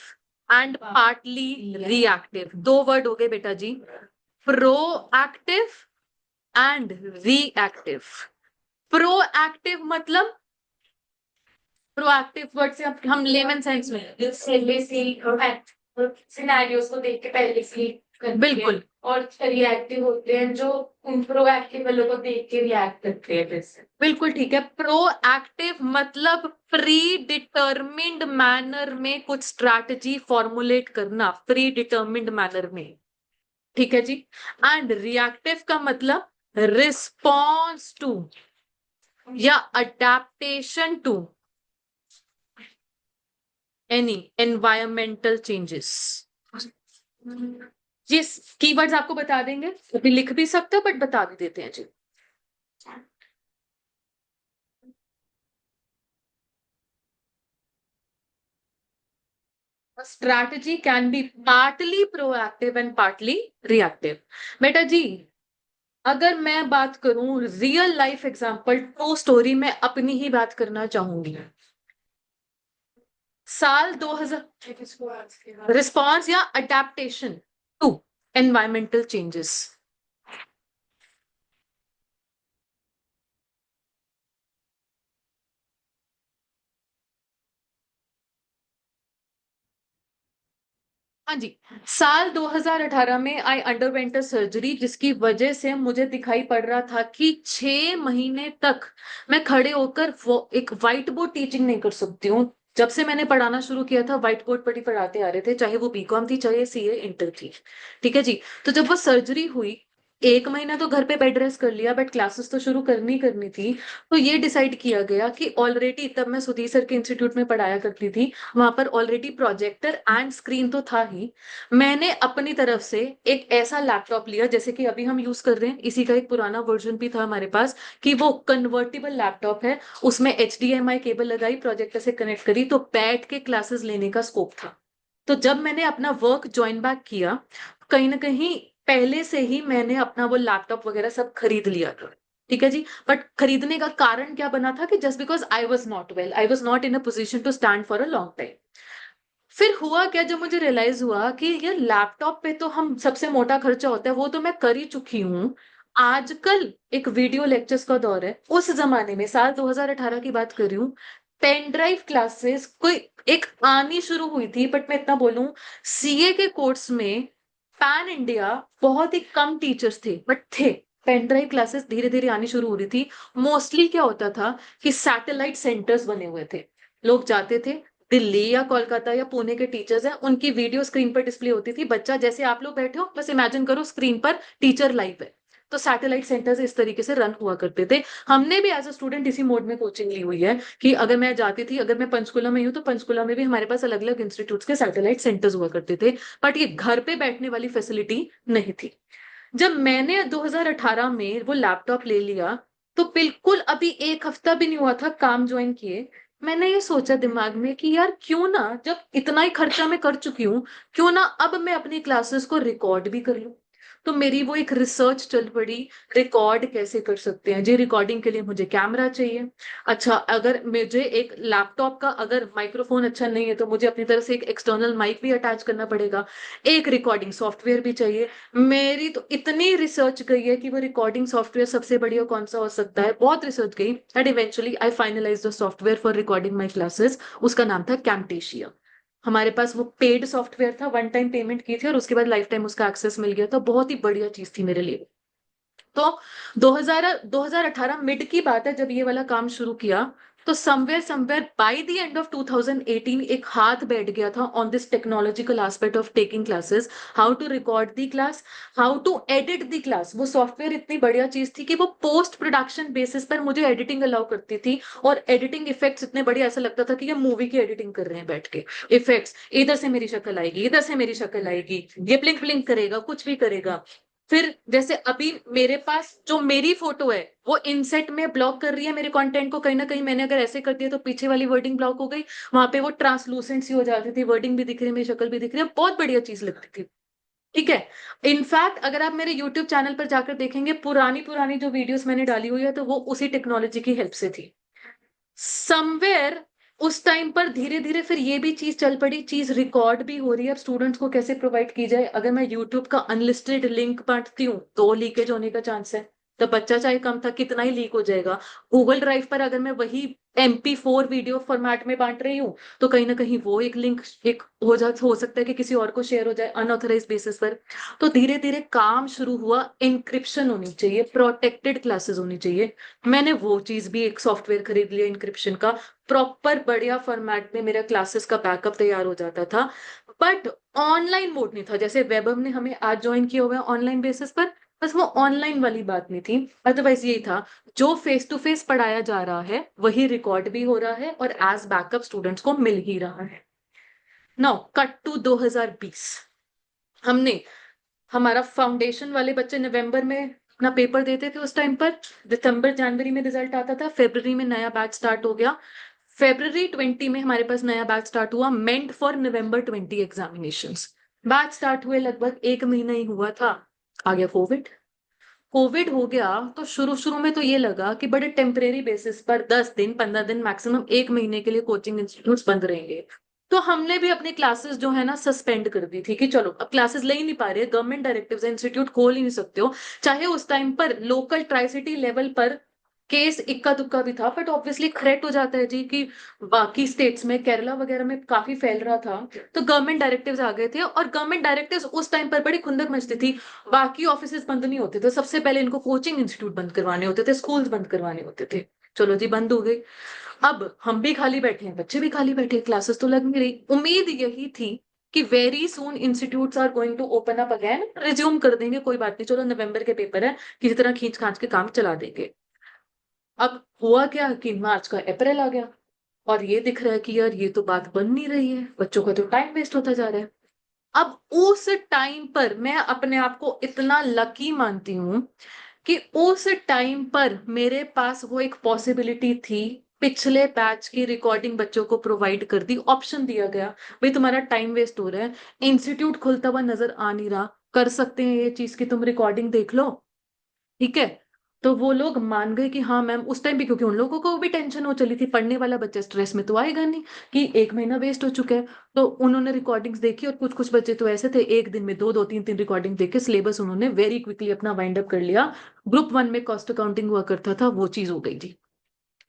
and partly reactive. 2 word हो गए बेटा जी, प्रोएक्टिव एंड रिएक्टिव। प्रोएक्टिव मतलब, प्रोएक्टिव वर्ड से हम लेमन सेंस में सिनेरियोस को देख के पहले से बिल्कुल, और रिएक्टिव होते हैं जो उन प्रोएक्टिव वालों को देख के रिएक्ट करते हैं वैसे। बिल्कुल ठीक है। प्रोएक्टिव मतलब प्री डिटर्मिन्ड मैनर में कुछ स्ट्रैटेजी फॉर्मुलेट करना, प्री डिटर्मिन्ड मैनर में, ठीक है जी। एंड रिएक्टिव का मतलब रिस्पॉन्स टू या adaptation to any environmental changes. ये कीवर्ड्स आपको बता देंगे, अभी लिख भी सकते हो बट बता भी देते हैं जी। Strategy can be partly proactive and partly reactive. बेटा जी, अगर मैं बात करूं real life example, true story, मैं अपनी ही बात करना चाहूंगी। साल 2000 रिस्पॉन्स या अडेप्टेशन टू एनवायरमेंटल चेंजेस। हाँ जी, साल 2018 में आई अंडरवेंट अ सर्जरी जिसकी वजह से मुझे दिखाई पड़ रहा था कि 6 महीने तक मैं खड़े होकर वो एक व्हाइट बोर्ड टीचिंग नहीं कर सकती हूँ। जब से मैंने पढ़ाना शुरू किया था व्हाइट बोर्ड पर ही पढ़ाते आ रहे थे, चाहे वो बीकॉम थी चाहे सीए इंटर थी, ठीक है जी। तो जब वो सर्जरी हुई, 1 महीना तो घर पे बेड रेस्ट कर लिया बट क्लासेस तो शुरू करनी थी। तो ये डिसाइड किया गया कि ऑलरेडी, तब मैं सुधीर सर के इंस्टीट्यूट में पढ़ाया करती थी, वहां पर ऑलरेडी प्रोजेक्टर एंड स्क्रीन तो था ही। मैंने अपनी तरफ से एक ऐसा लैपटॉप लिया जैसे कि अभी हम यूज कर रहे हैं, इसी का एक पुराना वर्जन भी था हमारे पास, कि वो कन्वर्टेबल लैपटॉप है, उसमें HDMI केबल लगाई, प्रोजेक्टर से कनेक्ट करी, तो बैठ के क्लासेस लेने का स्कोप था। तो जब मैंने अपना वर्क ज्वाइन बैक किया, कहीं ना कहीं पहले से ही मैंने अपना वो लैपटॉप वगैरह सब खरीद लिया था, ठीक है जी। बट खरीदने का कारण क्या बना था कि just because I was not well, I was not in a position to stand for a long time. फिर हुआ क्या, जब मुझे रियलाइज हुआ कि ये लैपटॉप पे तो हम सबसे मोटा खर्चा होता है, वो तो मैं कर ही चुकी हूँ। आजकल एक वीडियो लेक्चर्स का दौर है, उस जमाने में साल 2018 की बात कर रही हूँ, पेन ड्राइव क्लासेस कोई एक आनी शुरू हुई थी। बट मैं इतना बोलूं, सीए के कोर्स में पैन इंडिया बहुत ही कम टीचर्स थे, बट थे। पेन ड्राइव क्लासेस धीरे धीरे आनी शुरू हो रही थी। मोस्टली क्या होता था कि सैटेलाइट सेंटर्स बने हुए थे, लोग जाते थे, दिल्ली या कोलकाता या पुणे के टीचर्स हैं, उनकी वीडियो स्क्रीन पर डिस्प्ले होती थी, बच्चा जैसे आप लोग बैठे हो बस इमेजिन करो स्क्रीन पर टीचर लाइव है। तो सैटेलाइट सेंटर्स इस तरीके से रन हुआ करते थे। हमने भी एज अ स्टूडेंट इसी मोड में कोचिंग ली हुई है कि अगर मैं जाती थी, अगर मैं पंचकुला में हूँ तो पंचकुला में भी हमारे पास अलग अलग इंस्टीट्यूट्स के सैटेलाइट सेंटर्स हुआ करते थे, बट ये घर पे बैठने वाली फैसिलिटी नहीं थी। जब मैंने 2018 में वो लैपटॉप ले लिया, तो बिल्कुल अभी 1 हफ्ता भी नहीं हुआ था काम ज्वाइन किए, मैंने ये सोचा दिमाग में कि यार क्यों ना, जब इतना ही खर्चा मैं कर चुकी हूँ, क्यों ना अब मैं अपनी क्लासेस को रिकॉर्ड भी कर लूं। तो मेरी वो एक रिसर्च चल पड़ी, रिकॉर्ड कैसे कर सकते हैं जी। रिकॉर्डिंग के लिए मुझे कैमरा चाहिए। अच्छा, अगर मुझे एक लैपटॉप का अगर माइक्रोफोन अच्छा नहीं है तो मुझे अपनी तरफ से एक एक्सटर्नल माइक भी अटैच करना पड़ेगा, एक रिकॉर्डिंग सॉफ्टवेयर भी चाहिए। मेरी तो इतनी रिसर्च गई है कि वो रिकॉर्डिंग सॉफ्टवेयर सबसे बढ़िया कौन सा हो सकता है, बहुत रिसर्च गई, and eventually I finalise the software for recording my classes. उसका नाम था कैम्टेशिया। हमारे पास वो पेड सॉफ्टवेयर था, वन टाइम पेमेंट की थी और उसके बाद लाइफ टाइम उसका एक्सेस मिल गया था, बहुत ही बढ़िया चीज थी मेरे लिए। तो 2018 मिड की बात है जब ये वाला काम शुरू किया। तो somewhere somewhere by the end of 2018 एक हाथ बैठ गया था on this technological aspect of taking classes, how to record the class, how to edit the class. वो सॉफ्टवेयर इतनी बढ़िया चीज थी कि वो पोस्ट प्रोडक्शन बेसिस पर मुझे एडिटिंग अलाउ करती थी, और एडिटिंग इफेक्ट्स इतने बढ़िया, ऐसा लगता था कि ये मूवी की एडिटिंग कर रहे हैं बैठ के। इफेक्ट्स, इधर से मेरी शक्ल आएगी, इधर से मेरी शक्ल आएगी, ये ब्लिंक ब्लिंक करेगा, कुछ भी करेगा। फिर जैसे अभी मेरे पास जो मेरी फोटो है वो इनसेट में ब्लॉक कर रही है मेरे कंटेंट को, कहीं ना कहीं मैंने अगर ऐसे कर दिया तो पीछे वाली वर्डिंग ब्लॉक हो गई, वहां पे वो ट्रांसलूसेंट सी हो जाती थी, वर्डिंग भी दिख रही है, मेरी शक्ल भी दिख रही है, बहुत बढ़िया चीज लगती थी, ठीक है। इनफैक्ट अगर आप मेरे यूट्यूब चैनल पर जाकर देखेंगे, पुरानी पुरानी जो वीडियोस मैंने डाली हुई है तो वो उसी टेक्नोलॉजी की हेल्प से थी। समवेयर उस टाइम पर धीरे धीरे फिर ये भी चीज चल पड़ी, चीज रिकॉर्ड भी हो रही है, अब स्टूडेंट्स को कैसे प्रोवाइड की जाए। अगर मैं यूट्यूब का अनलिस्टेड लिंक बांटती हूँ तो लीकेज होने का चांस है, तो बच्चा चाहे कम था कितना ही लीक हो जाएगा। गूगल ड्राइव पर अगर मैं वही MP4 वीडियो फॉर्मेट में बांट रही हूँ, तो कहीं ना कहीं वो एक लिंक एक हो सकता है कि किसी और को शेयर हो जाए अनऑथराइज बेसिस पर। तो धीरे धीरे काम शुरू हुआ, इंक्रिप्शन होनी चाहिए, प्रोटेक्टेड क्लासेस होनी चाहिए। मैंने वो चीज भी एक सॉफ्टवेयर खरीद लिया इंक्रिप्शन का, प्रॉपर बढ़िया फॉर्मेट में मेरा क्लासेस का बैकअप तैयार हो जाता था। बट ऑनलाइन मोड नहीं था, जैसे वेबम ने हमें आज ज्वाइन किया हुआ है ऑनलाइन बेसिस पर, बस वो ऑनलाइन वाली बात नहीं थी। अदरवाइज यही था, जो फेस टू फेस पढ़ाया जा रहा है वही रिकॉर्ड भी हो रहा है और एज बैकअप स्टूडेंट्स को मिल ही रहा है। Now cut to 2020। हमने हमारा फाउंडेशन वाले बच्चे नवंबर में अपना पेपर देते थे उस टाइम पर, दिसंबर जनवरी में रिजल्ट आता था, फरवरी में नया बैच स्टार्ट हो गया। फरवरी 20 में हमारे पास नया बैच स्टार्ट हुआ, meant for November 20 examinations. Batch start हुए लगभग 1 महीना ही हुआ था, आ गया कोविड। कोविड हो गया तो शुरू शुरू में तो ये लगा कि बड़े टेम्परेरी बेसिस पर 10 दिन 15 दिन मैक्सिमम 1 महीने के लिए कोचिंग इंस्टीट्यूट्स बंद रहेंगे। तो हमने भी अपनी क्लासेस जो है ना सस्पेंड कर दी थी कि चलो अब क्लासेस ले ही नहीं पा रहे, गवर्नमेंट डायरेक्टिव्स है, इंस्टीट्यूट खोल ही नहीं सकते हो। चाहे उस टाइम पर लोकल ट्राई सिटी लेवल पर केस इक्का दुक्का भी था, बट ऑब्वियसली थ्रेट हो जाता है जी कि बाकी स्टेट्स में, केरला वगैरह में काफी फैल रहा था। तो गवर्नमेंट डायरेक्टिव्स आ गए थे, और गवर्नमेंट डायरेक्टिव्स उस टाइम पर बड़ी खुंदक मचती थी। बाकी ऑफिस बंद नहीं होते थे, सबसे पहले इनको कोचिंग इंस्टीट्यूट बंद करवाने होते थे, स्कूल्स बंद करवाने होते थे। चलो जी बंद हो गई। अब हम भी खाली बैठे हैं, बच्चे भी खाली बैठे हैं, क्लासेस तो लग नहीं रही। उम्मीद यही थी कि very soon institutes are going to open up again, resume कर देंगे, कोई बात नहीं, चलो नवंबर के पेपर है, किसी तरह खींच खांच के काम चला देंगे। अब हुआ क्या कि मार्च का अप्रैल आ गया, और ये दिख रहा है कि यार ये तो बात बन नहीं रही है, बच्चों का तो टाइम वेस्ट होता जा रहा है। अब उस टाइम पर मैं अपने आप को इतना लकी मानती हूं कि उस टाइम पर मेरे पास वो एक पॉसिबिलिटी थी, पिछले बैच की रिकॉर्डिंग बच्चों को प्रोवाइड कर दी, ऑप्शन दिया गया, भाई तुम्हारा टाइम वेस्ट हो रहा है, इंस्टीट्यूट खुलता हुआ नजर आ नहीं रहा, कर सकते हैं ये चीज कि तुम रिकॉर्डिंग देख लो, ठीक है। तो वो लोग मान गए कि हाँ मैम, उस टाइम भी क्योंकि उन लोगों को भी टेंशन हो चली थी, पढ़ने वाला बच्चा स्ट्रेस में तो आएगा नहीं कि 1 महीना वेस्ट हो चुका है। तो उन्होंने रिकॉर्डिंग्स देखी, और कुछ कुछ बच्चे तो ऐसे थे, एक दिन में दो दो तीन तीन रिकॉर्डिंग देख के सिलेबस उन्होंने वेरी क्विकली अपना वाइंड अप कर लिया। ग्रुप 1 में कॉस्ट अकाउंटिंग हुआ करता था, वो चीज हो गई थी।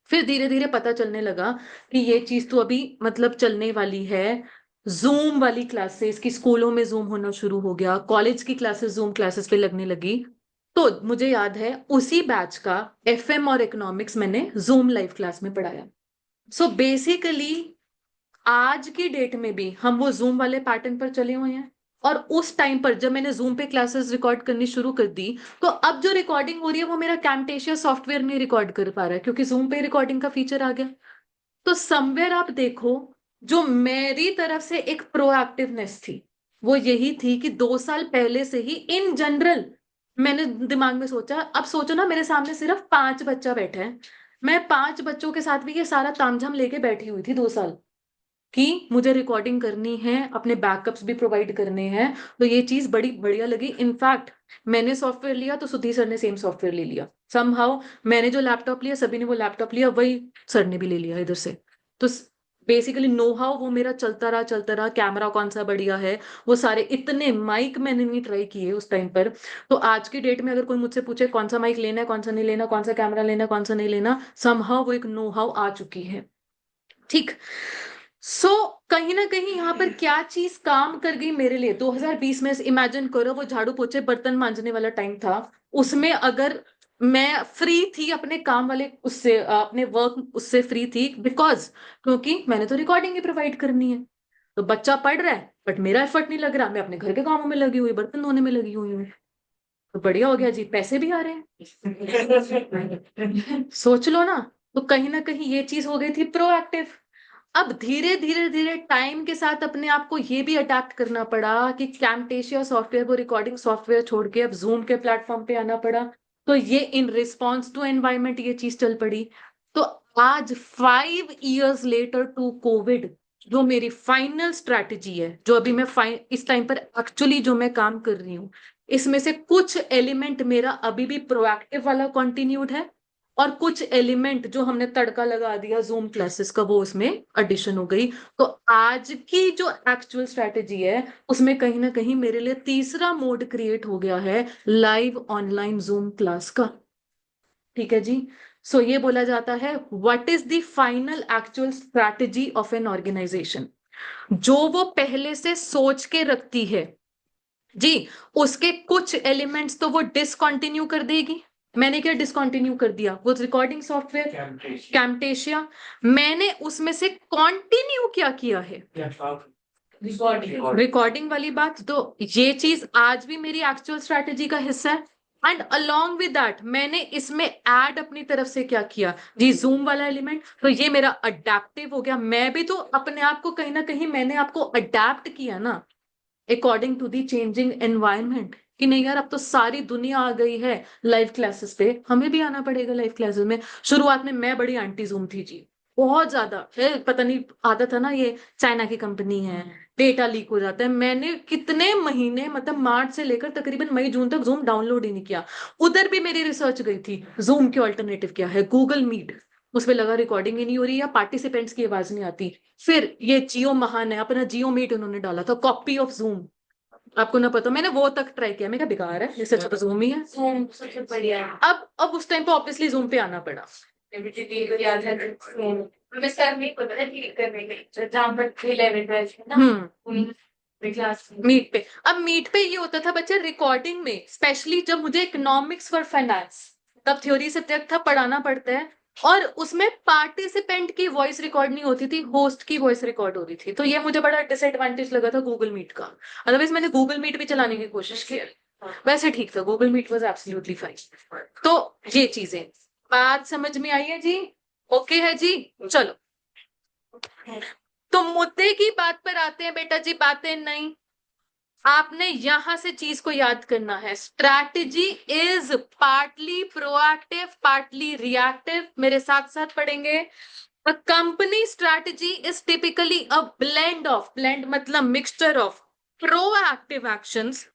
फिर धीरे धीरे पता चलने लगा कि ये चीज तो अभी मतलब चलने वाली है, जूम वाली क्लासेस की, स्कूलों में जूम होना शुरू हो गया, कॉलेज की क्लासेस जूम क्लासेस पे लगने लगी। तो मुझे याद है उसी बैच का FM और इकोनॉमिक्स मैंने जूम लाइव क्लास में पढ़ाया। सो बेसिकली आज की डेट में भी हम वो जूम वाले पैटर्न पर चले हुए हैं। और उस टाइम पर जब मैंने जूम पे क्लासेस रिकॉर्ड करनी शुरू कर दी, तो अब जो रिकॉर्डिंग हो रही है वो मेरा कैमटेशिया सॉफ्टवेयर नहीं रिकॉर्ड कर पा रहा है, क्योंकि जूम पे रिकॉर्डिंग का फीचर आ गया। तो समवेयर आप देखो, जो मेरी तरफ से एक प्रोएक्टिवनेस थी वो यही थी कि 2 साल पहले से ही इन जनरल मैंने दिमाग में सोचा, अब सोचो ना मेरे सामने सिर्फ 5 बच्चा बैठा है, मैं 5 बच्चों के साथ भी ये सारा तामझाम लेके बैठी हुई थी 2 साल, कि मुझे रिकॉर्डिंग करनी है, अपने बैकअप्स भी प्रोवाइड करने हैं। तो ये चीज बड़ी बढ़िया लगी। इनफैक्ट मैंने सॉफ्टवेयर लिया तो सुधीर सर ने सेम सॉफ्टवेयर ले लिया समहाउ। मैंने जो लैपटॉप लिया सभी ने वो लैपटॉप लिया, वही सर ने भी ले लिया इधर से। तो बेसिकली नो हाउ वो मेरा चलता रहा, कैमरा कौन सा बढ़िया है, वो सारे इतने माइक मैंने नहीं ट्राई किए उस टाइम पर। तो आज की डेट में अगर कोई मुझसे पूछे कौन सा माइक लेना है, कौन सा नहीं लेना, कौन सा कैमरा लेना है, कौन सा नहीं लेना, समहाउ वो एक नो हाउ आ चुकी है। ठीक। सो कहीं ना कहीं यहाँ पर क्या चीज काम कर गई मेरे लिए 2020 में, इमेजिन करो वो झाड़ू पोछे बर्तन मांजने वाला टाइम था, उसमें अगर मैं फ्री थी अपने काम वाले उससे, अपने वर्क उससे फ्री थी, बिकॉज क्योंकि मैंने तो रिकॉर्डिंग ही प्रोवाइड करनी है। तो बच्चा पढ़ रहा है बट मेरा एफर्ट नहीं लग रहा, मैं अपने घर के कामों में लगी हुई, बर्तन धोने में लगी हुई हूँ। तो बढ़िया हो गया जी, पैसे भी आ रहे हैं। सोच लो ना। तो कहीं ना कहीं ये चीज हो गई थी प्रोएक्टिव। अब धीरे धीरे धीरे टाइम के साथ अपने आप को ये भी अडेप्ट करना पड़ा कि कैमटेशिया सॉफ्टवेयर, वो रिकॉर्डिंग सॉफ्टवेयर छोड़ के अब जूम के प्लेटफॉर्म पे आना पड़ा। तो ये इन रिस्पॉन्स टू एनवायरमेंट ये चीज चल पड़ी। तो आज 5 years लेटर टू कोविड, जो मेरी फाइनल स्ट्रैटेजी है, जो अभी मैं इस टाइम पर एक्चुअली जो मैं काम कर रही हूँ, इसमें से कुछ एलिमेंट मेरा अभी भी प्रोएक्टिव वाला कंटिन्यूड है, और कुछ एलिमेंट जो हमने तड़का लगा दिया जूम क्लासेस का वो उसमें एडिशन हो गई। तो आज की जो एक्चुअल स्ट्रेटेजी है उसमें कहीं ना कहीं मेरे लिए तीसरा मोड क्रिएट हो गया है, लाइव ऑनलाइन जूम क्लास का। ठीक है जी। सो ये बोला जाता है what is the final actual strategy of an organisation. जो वो पहले से सोच के रखती है जी, उसके कुछ एलिमेंट्स तो वो डिसकंटिन्यू कर देगी। मैंने क्या डिसकंटिन्यू कर दिया? वो रिकॉर्डिंग सॉफ्टवेयर कैम्टेशिया, मैंने उसमें से कंटिन्यू क्या किया है? रिकॉर्डिंग वाली बात। तो ये चीज आज भी मेरी एक्चुअल स्ट्रैटेजी का हिस्सा है। एंड अलोंग विद दैट मैंने इसमें ऐड अपनी तरफ से क्या किया जी? जूम वाला एलिमेंट। तो ये मेरा अडेप्टिव हो गया। मैं भी तो अपने आप को कहीं ना कहीं मैंने आपको अडेप्ट किया ना according to the changing environment, कि नहीं यार अब तो सारी दुनिया आ गई है लाइव क्लासेस पे, हमें भी आना पड़ेगा लाइव क्लासेस में। शुरुआत में मैं बड़ी एंटी जूम थी जी, बहुत ज्यादा है, पता नहीं आता था ना ये चाइना की कंपनी है, डेटा लीक हो जाता है। मैंने कितने महीने मतलब मार्च से लेकर तकरीबन मई जून तक जूम डाउनलोड ही नहीं किया। उधर भी मेरी रिसर्च गई थी जूम के ऑल्टरनेटिव क्या है, गूगल मीट। उसमें लगा रिकॉर्डिंग ही नहीं हो रही या पार्टिसिपेंट्स की आवाज नहीं आती। फिर ये जियो महान है अपना जियो मीट उन्होंने डाला था, कॉपी ऑफ जूम। आपको ना पता, मैंने वो तक ट्राई किया, मैं क्या बेकार है, इससे अच्छा तो जूम ही है। जूम सबसे बढ़िया है। अब उस टाइम पे ऑब्वियसली जूम पे आना पड़ा। याद है मैं सर नहीं पता है ठीक करने के जहाँ पर 11 12 है ना क्लास मीट पे। अब मीट पे ये होता था बच्चे रिकॉर्डिंग में, स्पेशली जब मुझे इकोनॉमिक्स फॉर फाइनेंस तब थ्योरी सब्जेक्ट था, पढ़ाना पड़ता है, और उसमें पार्टिसिपेंट की वॉइस रिकॉर्ड नहीं होती थी, होस्ट की वॉइस रिकॉर्ड हो रही थी। तो ये मुझे बड़ा डिसएडवांटेज लगा था गूगल मीट का। अदरवाइज मैंने गूगल मीट भी चलाने की कोशिश की, वैसे ठीक था, Google Meet was absolutely fine. तो ये चीजें बात समझ में आई है जी? ओके है जी? चलो तो मुद्दे की बात पर आते हैं बेटा जी, बातें नहीं। आपने यहां से चीज को याद करना है, strategy is partly proactive partly reactive. मेरे साथ साथ पढ़ेंगे। A company strategy is typically a blend of, blend मतलब mixture of proactive actions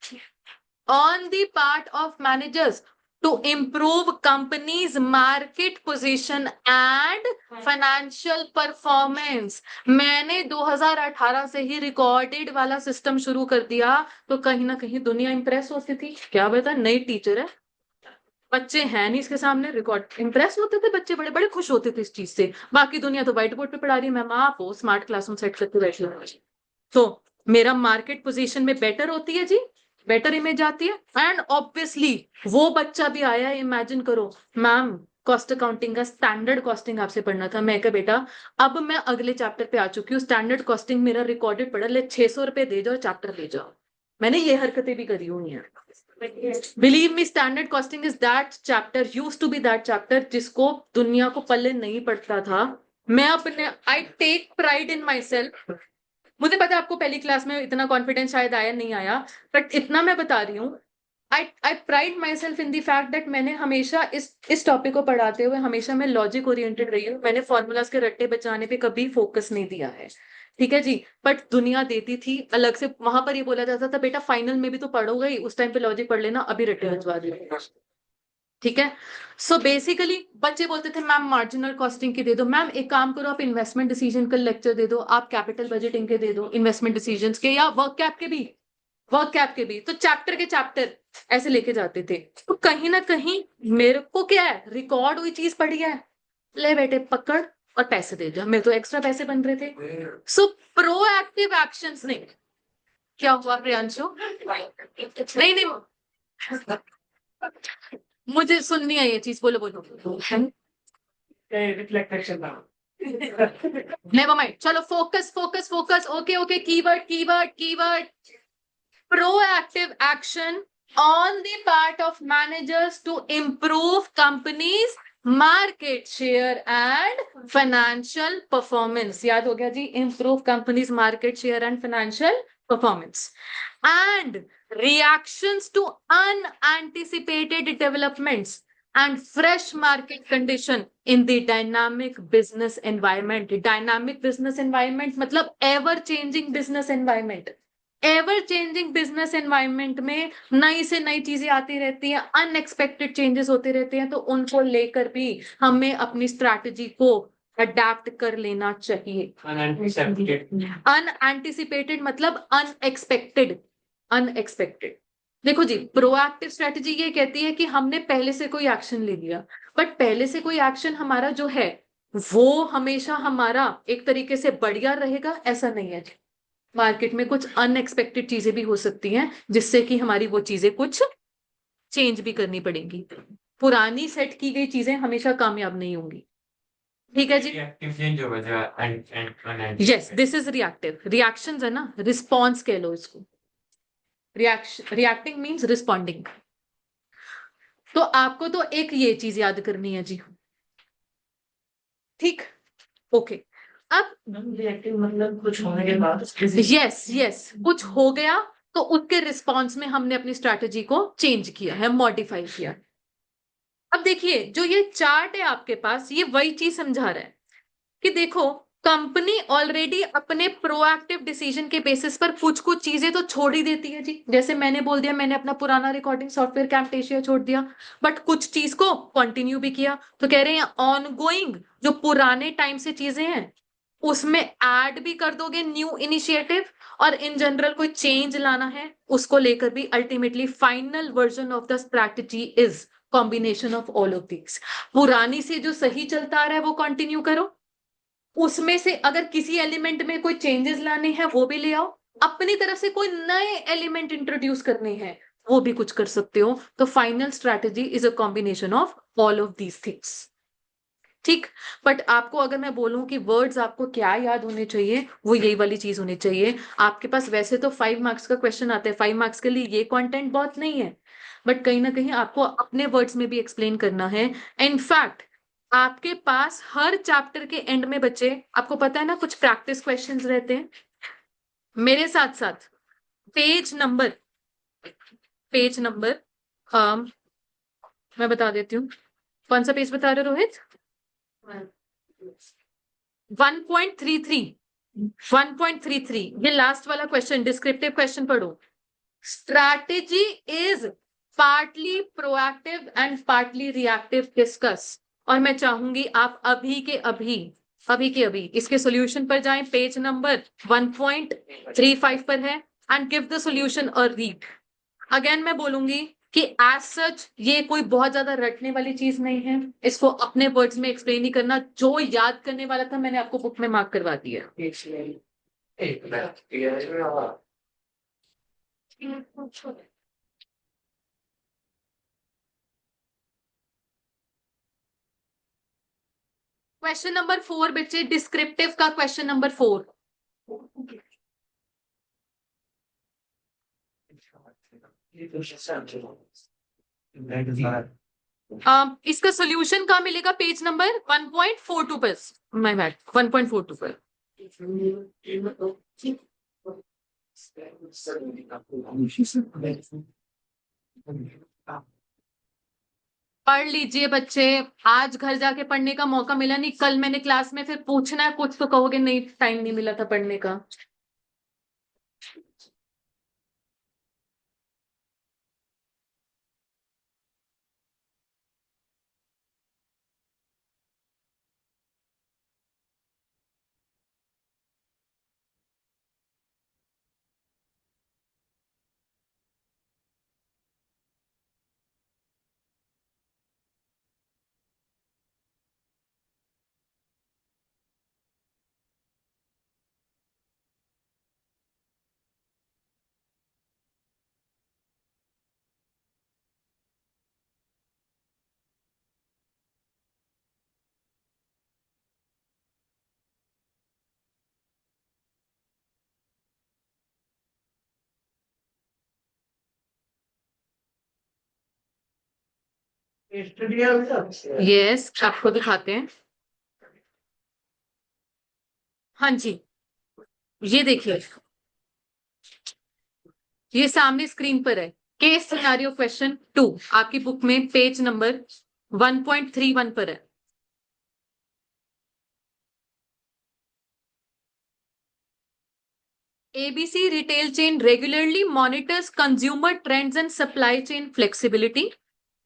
on the part of managers to improve company's market position and financial performance। मैंने 2018 से ही recorded वाला system शुरू कर दिया, तो कहीं ना कहीं दुनिया इंप्रेस होती थी। क्या बता, नई टीचर है, बच्चे हैं नहीं इसके सामने, रिकॉर्ड इंप्रेस होते थे बच्चे, बड़े बड़े खुश होते थे इस चीज से। बाकी दुनिया तो व्हाइट बोर्ड पे पढ़ा रही है, मैम आप हो स्मार्ट क्लासरूम सेट करके बैठी हो। तो मेरा मार्केट पोजीशन में बेटर होती है जी, बेटर इमेज आती है। एंड ऑब्वियसली वो बच्चा भी आया, इमेजिन करो मैम कॉस्ट अकाउंटिंग का स्टैंडर्ड कॉस्टिंग आपसे पढ़ना था। मैं क्या बेटा अब मैं अगले चैप्टर पे आ चुकी हूँ, स्टैंडर्ड कॉस्टिंग मेरा रिकॉर्डेड पड़ा, ले 600 रुपए दे जाओ चैप्टर ले जाओ। मैंने ये हरकतें भी करी हुई हैं। Believe me, standard costing is that chapter, used to be that chapter जिसको दुनिया को पल्ले नहीं पड़ता था। मैं अपने I take pride in myself. मुझे पता है आपको पहली क्लास में इतना कॉन्फिडेंस शायद आया नहीं आया, बट इतना मैं बता रही हूँ, I pride myself in the fact that मैंने हमेशा इस टॉपिक को पढ़ाते हुए हमेशा मैं लॉजिक ओरिएंटेड रही हूँ। मैंने फॉर्मूलाज के रट्टे बचाने पे कभी फोकस नहीं दिया है, ठीक है जी। बट दुनिया देती थी अलग से, वहां पर ये बोला जाता था बेटा फाइनल में भी तो पढ़ोगे ही, उस टाइम पे लॉजिक पढ़ लेना, अभी रट्टे बजवा देना, ठीक है। सो बेसिकली बच्चे बोलते थे मैम मार्जिनल कॉस्टिंग के दे दो, मैम एक काम करो आप इन्वेस्टमेंट डिसीजन का लेक्चर दे दो, आप कैपिटल बजटिंग के दे दो, इन्वेस्टमेंट डिसीजन के, या वर्क कैप के भी, वर्क कैप के भी। तो चैप्टर के चैप्टर ऐसे लेके जाते थे। तो कहीं ना कहीं मेरे को क्या है, रिकॉर्ड हुई चीज पड़ी है, ले बेटे पकड़ और पैसे दे दो, मेरे तो एक्स्ट्रा पैसे बन रहे थे। सो प्रोएक्टिव एक्शंस नहीं। क्या हुआ प्रियांशु? नहीं नहीं, मुझे सुननी है ये चीज, बोलो बोलो। नेवर माइंड, चलो focus focus focus, okay okay, keyword keyword keyword, proactive action on the part of managers to improve companies market share and financial performance। याद हो गया जी, improve companies market share and financial performance and reactions to unanticipated developments and fresh market condition in the dynamic business environment। dynamic business environment मतलब ever changing business environment। Ever changing business environment में नई से नई चीजें आती रहती हैं, unexpected changes होते रहते हैं, तो उनको लेकर भी हमें अपनी स्ट्रैटेजी को अडेप्ट कर लेना चाहिए। अनएंटिसिपेटेड मतलब अनएक्सपेक्टेड, अनएक्सपेक्टेड, देखो जी, प्रोएक्टिव स्ट्रेटजी ये कहती है कि हमने पहले से कोई एक्शन ले लिया, बट पहले से कोई एक्शन हमारा जो है वो हमेशा हमारा एक तरीके से बढ़िया रहेगा ऐसा नहीं है। मार्केट में कुछ अनएक्सपेक्टेड चीजें भी हो सकती हैं जिससे कि हमारी वो चीजें कुछ चेंज भी करनी पड़ेंगी। पुरानी सेट की गई चीजें हमेशा कामयाब नहीं होंगी। ठीक है जी। Yes, this is reactive. Reactions है ना, रिस्पॉन्स कह लो इसको। Reacting means responding. तो आपको तो एक ये चीज याद करनी है जी। ठीक, ओके। अब रिएक्टिव मतलब कुछ होने के बाद यस यस, कुछ हो गया तो उसके रिस्पॉन्स में हमने अपनी स्ट्रैटेजी को चेंज किया है, मॉडिफाई किया। अब देखिए, जो ये चार्ट है आपके पास, ये वही चीज समझा रहा है कि देखो, कंपनी ऑलरेडी अपने प्रोएक्टिव डिसीजन के बेसिस पर कुछ कुछ चीजें तो छोड़ ही देती है जी। जैसे मैंने बोल दिया, मैंने अपना पुराना रिकॉर्डिंग सॉफ्टवेयर कैम्टेशिया छोड़ दिया, बट कुछ चीज को कंटिन्यू भी किया। तो कह रहे हैं ऑनगोइंग जो पुराने टाइम से चीजें हैं उसमें ऐड भी कर दोगे न्यू इनिशिएटिव, और इन जनरल कोई चेंज लाना है उसको लेकर भी ultimately final version of the strategy is combination of all of this. पुरानी से जो सही चलता आ रहा है वो कंटिन्यू करो, उसमें से अगर किसी एलिमेंट में कोई चेंजेस लाने हैं वो भी ले आओ, अपनी तरफ से कोई नए एलिमेंट इंट्रोड्यूस करने हैं वो भी कुछ कर सकते हो। तो final strategy is a combination of all of these things. ठीक, बट आपको अगर मैं बोलूं कि वर्ड्स आपको क्या याद होने चाहिए, वो यही वाली चीज होनी चाहिए। आपके पास वैसे तो 5 मार्क्स का क्वेश्चन आता है, 5 मार्क्स के लिए ये कंटेंट बहुत नहीं है, बट कहीं ना कहीं आपको अपने वर्ड्स में भी एक्सप्लेन करना है। इनफैक्ट आपके पास हर चैप्टर के एंड में बच्चे, आपको पता है ना, कुछ प्रैक्टिस क्वेश्चंस रहते हैं। मेरे साथ साथ पेज नंबर, पेज नंबर मैं बता देती हूँ। कौन सा पेज बता रहे हो रोहित? 1.33, 1.33, ये लास्ट वाला क्वेश्चन, डिस्क्रिप्टिव क्वेश्चन पढ़ो। Strategy is partly proactive and partly reactive discuss. और मैं चाहूंगी आप अभी के अभी, अभी के अभी इसके सॉल्यूशन पर जाएं, पेज नंबर 1.35 पर है, एंड गिव द सॉल्यूशन और रीड। अगेन मैं बोलूंगी कि एज सच ये कोई बहुत ज्यादा रटने वाली चीज नहीं है, इसको अपने वर्ड्स में एक्सप्लेन ही करना। जो याद करने वाला था मैंने आपको बुक में मार्क करवा दिया। क्वेश्चन नंबर 4 बच्चे, डिस्क्रिप्टिव का क्वेश्चन नंबर 4। इसका सोल्यूशन कहाँ मिलेगा? पेज नंबर 1.42 पर, माय बैड, 1.42 पर। पढ़ लीजिए बच्चे, आज घर जाके पढ़ने का मौका मिला नहीं, कल मैंने क्लास में फिर पूछना है कुछ तो कहोगे नहीं टाइम नहीं मिला था पढ़ने का। यस, आपको दिखाते हैं। हाँ जी, ये देखिए, ये सामने स्क्रीन पर है। केस सिनेरियो क्वेश्चन 2 आपकी बुक में पेज नंबर 1.31 पर है। ABC retail chain regularly monitors consumer trends and supply chain flexibility.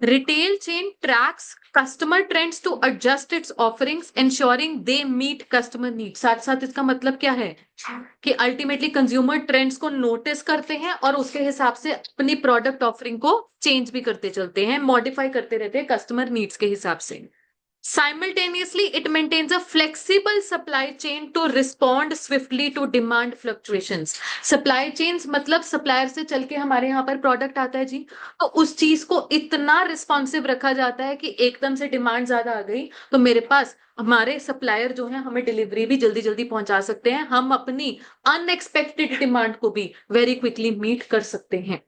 Retail chain tracks customer trends to adjust its offerings, ensuring they meet customer needs. साथ साथ इसका मतलब क्या है कि अल्टीमेटली कंज्यूमर ट्रेंड्स को नोटिस करते हैं और उसके हिसाब से अपनी प्रोडक्ट ऑफरिंग को चेंज भी करते चलते हैं, मॉडिफाई करते रहते हैं कस्टमर नीड्स के हिसाब से. Simultaneously, it maintains a flexible supply chain to respond swiftly to demand fluctuations. Supply chains मतलब सप्लायर से चल के हमारे यहाँ पर प्रोडक्ट आता है जी, तो उस चीज को इतना रिस्पॉन्सिव रखा जाता है कि एकदम से डिमांड ज्यादा आ गई तो मेरे पास हमारे सप्लायर जो है हमें डिलीवरी भी जल्दी जल्दी पहुंचा सकते हैं, हम अपनी अनएक्सपेक्टेड डिमांड को भी वेरी क्विकली मीट कर सकते हैं.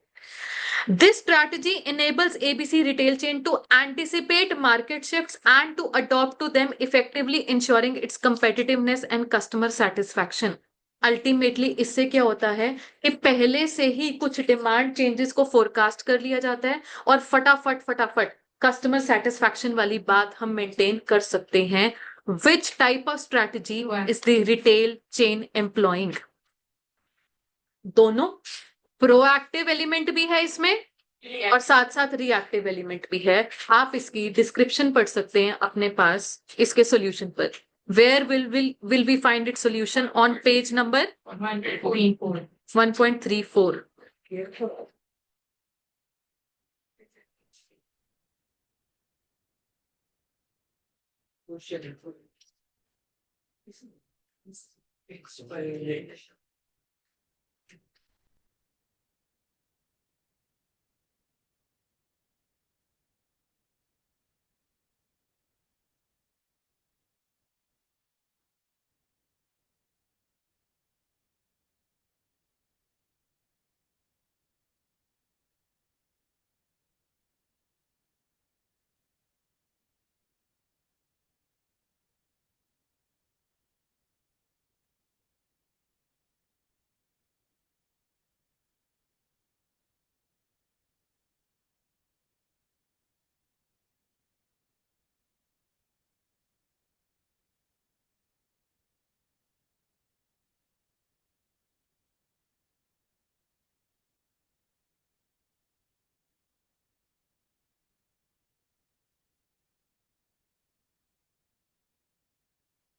This strategy enables ABC retail chain to anticipate market shifts and to adopt to them effectively, ensuring its competitiveness and customer satisfaction. Ultimately इससे क्या होता है कि पहले से ही कुछ डिमांड चेंजेस को फोरकास्ट कर लिया जाता है और फटाफट कस्टमर सेटिस्फैक्शन वाली बात हम मेंटेन कर सकते हैं. Which type of strategy is the retail chain employing? दोनों प्रोएक्टिव एलिमेंट भी है इसमें और साथ साथ रिएक्टिव एलिमेंट भी है. आप इसकी डिस्क्रिप्शन पढ़ सकते हैं अपने पास इसके सॉल्यूशन पर. Where will we find it solution on page number 1.34.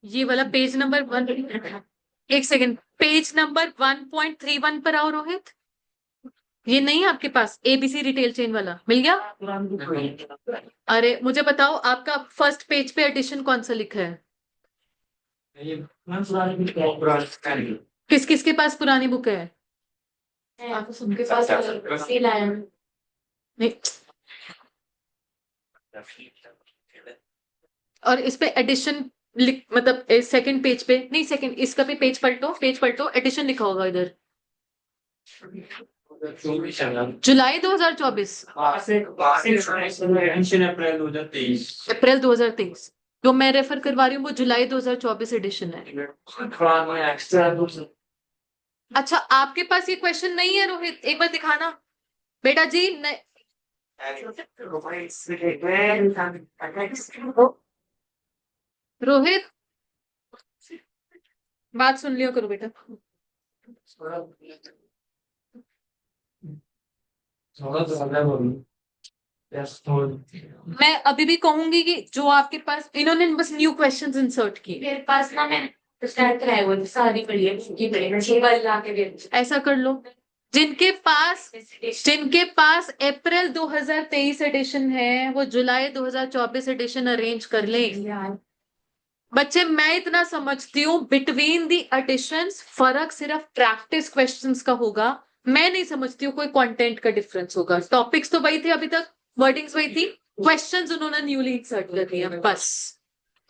ये वाला page number 1, second, page number 1.31 पर आओ रोहित. ये नहीं है आपके पास एबीसी रिटेल चेन वाला मिल गया? अरे मुझे बताओ आपका फर्स्ट पेज पे एडिशन कौन सा लिखा है? किस किस के पास पुरानी बुक है? सबके पास नहीं. और इस पे एडिशन मतलब सेकंड पेज पे नहीं, सेकंड इसका भी पेज पलटो एडिशन लिखा होगा इधर. जुलाई 2024 अप्रैल 2023 जो मैं रेफर करवा रही हूँ वो जुलाई 2024 एडिशन है. अच्छा आपके पास ये क्वेश्चन नहीं है रोहित, एक बार दिखाना बेटा जी. रोहित बात सुन लियो करो बेटा. मैं अभी भी कहूंगी कि जो आपके पास इन्होंने बस न्यू क्वेश्चंस इंसर्ट किए. मेरे पास ना मैं स्टार्ट कराया वो सारी पढ़ी है ऐसा कर लो. जिनके पास अप्रैल 2023 एडिशन है वो जुलाई 2024 एडिशन अरेंज कर ले. बच्चे मैं इतना समझती हूँ बिटवीन दी एडिशंस फर्क सिर्फ प्रैक्टिस क्वेश्चंस का होगा. मैं नहीं समझती हूँ कोई कंटेंट का डिफरेंस होगा. टॉपिक्स तो वही थे अभी तक, वर्डिंग्स वही थी, क्वेश्चंस उन्होंने न्यूली इंसर्ट कर दिया बस.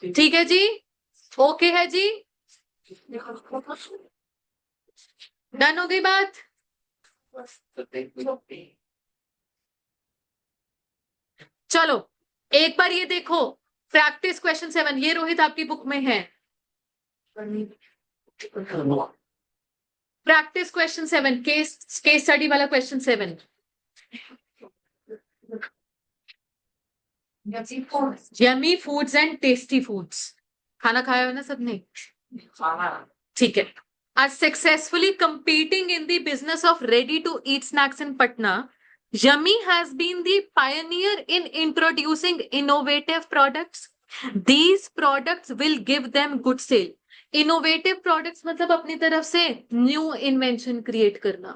ठीक है जी, ओके है जी, डन हो गई बात. चलो एक बार ये देखो प्रैक्टिस क्वेश्चन 7, ये रोहित आपकी बुक में है. प्रैक्टिस क्वेश्चन 7 केस स्टडी वाला question 7. Yummy foods and tasty foods. खाना खाया है ना सबने? ठीक है. Are successfully competing in the business of ready to eat snacks in Patna, Yummy has been the pioneer in introducing innovative products. These products will give them good sale. Innovative products मतलब अपनी तरफ से new invention create करना,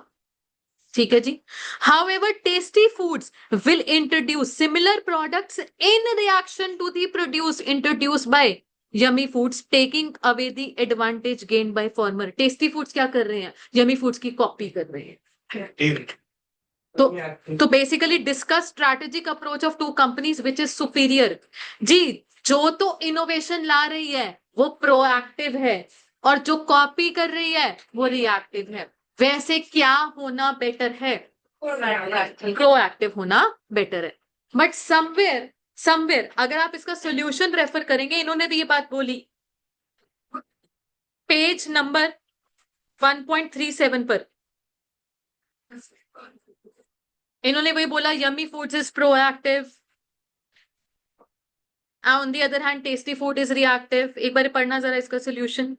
ठीक है जी. However, Tasty Foods will introduce similar products in reaction to the produce introduced by Yummy Foods, taking away the advantage gained by former. Tasty Foods क्या कर रहे हैं? Yummy Foods की कॉपी कर रहे हैं. तो basically discuss strategic approach of two companies which is superior. जी, जो तो इनोवेशन ला रही है वो प्रोएक्टिव है और जो कॉपी कर रही है वो रिएक्टिव है. वैसे क्या होना बेटर है? प्रोएक्टिव होना बेटर है. बट समवेयर समवेयर अगर आप इसका सोल्यूशन रेफर करेंगे, इन्होंने भी ये बात बोली पेज नंबर 1.37 पर. इन्होंने वही बोला, yummy foods is proactive, on the other hand tasty food is reactive. एक बार पढ़ना जरा इसका सोल्यूशन.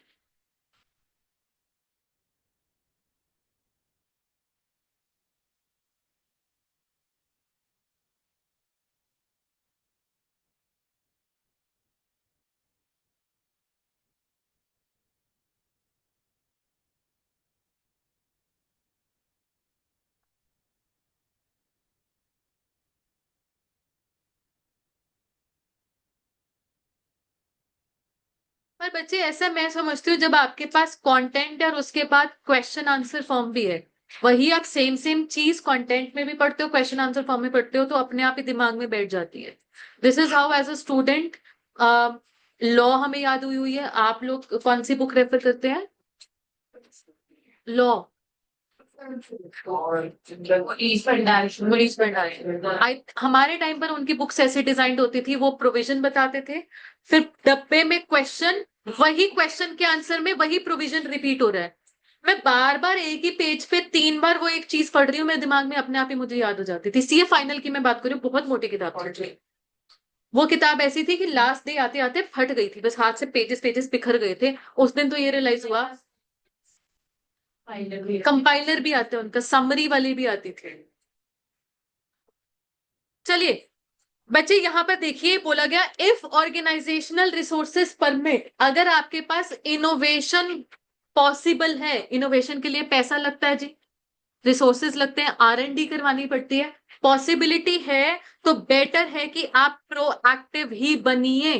पर बच्चे ऐसा मैं समझती हूँ, जब आपके पास कंटेंट है और उसके बाद क्वेश्चन आंसर फॉर्म भी है, वही आप सेम सेम चीज कंटेंट में भी पढ़ते हो, क्वेश्चन आंसर फॉर्म में पढ़ते हो, तो अपने आप ही दिमाग में बैठ जाती है. This is how as a student law हमें याद हुई है. आप लोग कौन सी बुक रेफर करते हैं? लॉ. हमारे टाइम पर उनकी बुक्स ऐसे डिजाइन होती थी, वो प्रोविजन बताते थे, फिर डब्बे में क्वेश्चन, वही क्वेश्चन के आंसर में वही प्रोविजन रिपीट हो रहा है. मैं बार बार एक ही पेज पे 3 बार वो एक चीज पढ़ रही हूँ, मेरे दिमाग में अपने आप ही मुझे याद हो जाती थी. सीए फाइनल की मैं बात कर रही हूँ, बहुत मोटी किताब थी. वो किताब ऐसी थी कि लास्ट डे आते आते फट गई थी, बस हाथ से पेजेस पेजेस बिखर गए थे. उस दिन तो ये रियलाइज हुआ कंपाइलर भी आते हैं उनका, समरी वाली भी आती थी. चलिए बच्चे, यहां पर देखिए बोला गया इफ ऑर्गेनाइजेशनल रिसोर्सेस परमिट, अगर आपके पास इनोवेशन पॉसिबल है, इनोवेशन के लिए पैसा लगता है जी, रिसोर्सेस लगते हैं, R&D करवानी पड़ती है, पॉसिबिलिटी है, तो बेटर है कि आप प्रोएक्टिव ही बनिए.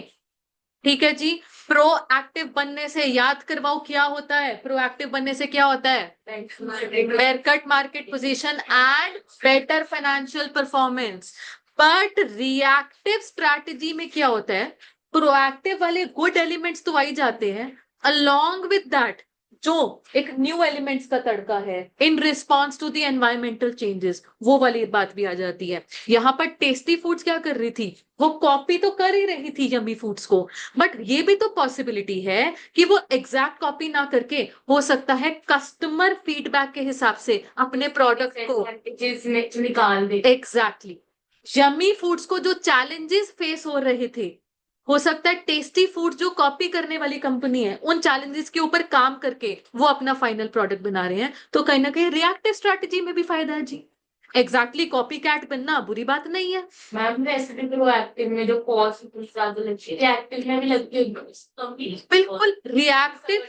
ठीक है जी. प्रोएक्टिव बनने से याद करवाओ क्या होता है. प्रोएक्टिव बनने से क्या होता है? Better market position and better financial performance. But reactive strategy में क्या होता है? प्रोएक्टिव वाले गुड एलिमेंट्स तो आ ही जाते हैं, अलोंग विद दैट जो एक न्यू एलिमेंट्स का तड़का है in response to the environmental changes, वो वाली बात भी आ जाती है. यहां पर टेस्टी फूड्स क्या कर रही थी? वो कॉपी तो कर ही रही थी यम्मी फूड्स को, बट ये भी तो पॉसिबिलिटी है कि वो एग्जैक्ट कॉपी ना करके हो सकता है कस्टमर फीडबैक के हिसाब से अपने प्रोडक्ट को निकाल दे. एग्जैक्टली. यम्मी फूड्स को जो चैलेंजेस फेस हो रहे थे, हो सकता है टेस्टी फूड जो कॉपी करने वाली कंपनी है, उन चैलेंजेस के ऊपर काम करके वो अपना फाइनल प्रोडक्ट बना रहे हैं. तो कहीं ना कहीं रिएक्टिव स्ट्रैटेजी में भी फायदा है जी. एग्जैक्टली कॉपी कैट बनना बुरी बात नहीं है. मैम वैसे भी प्रोएक्टिव में जो कॉस्ट ज्यादा लगती है, रिएक्टिव में भी लगती है. बिल्कुल रिएक्टिव,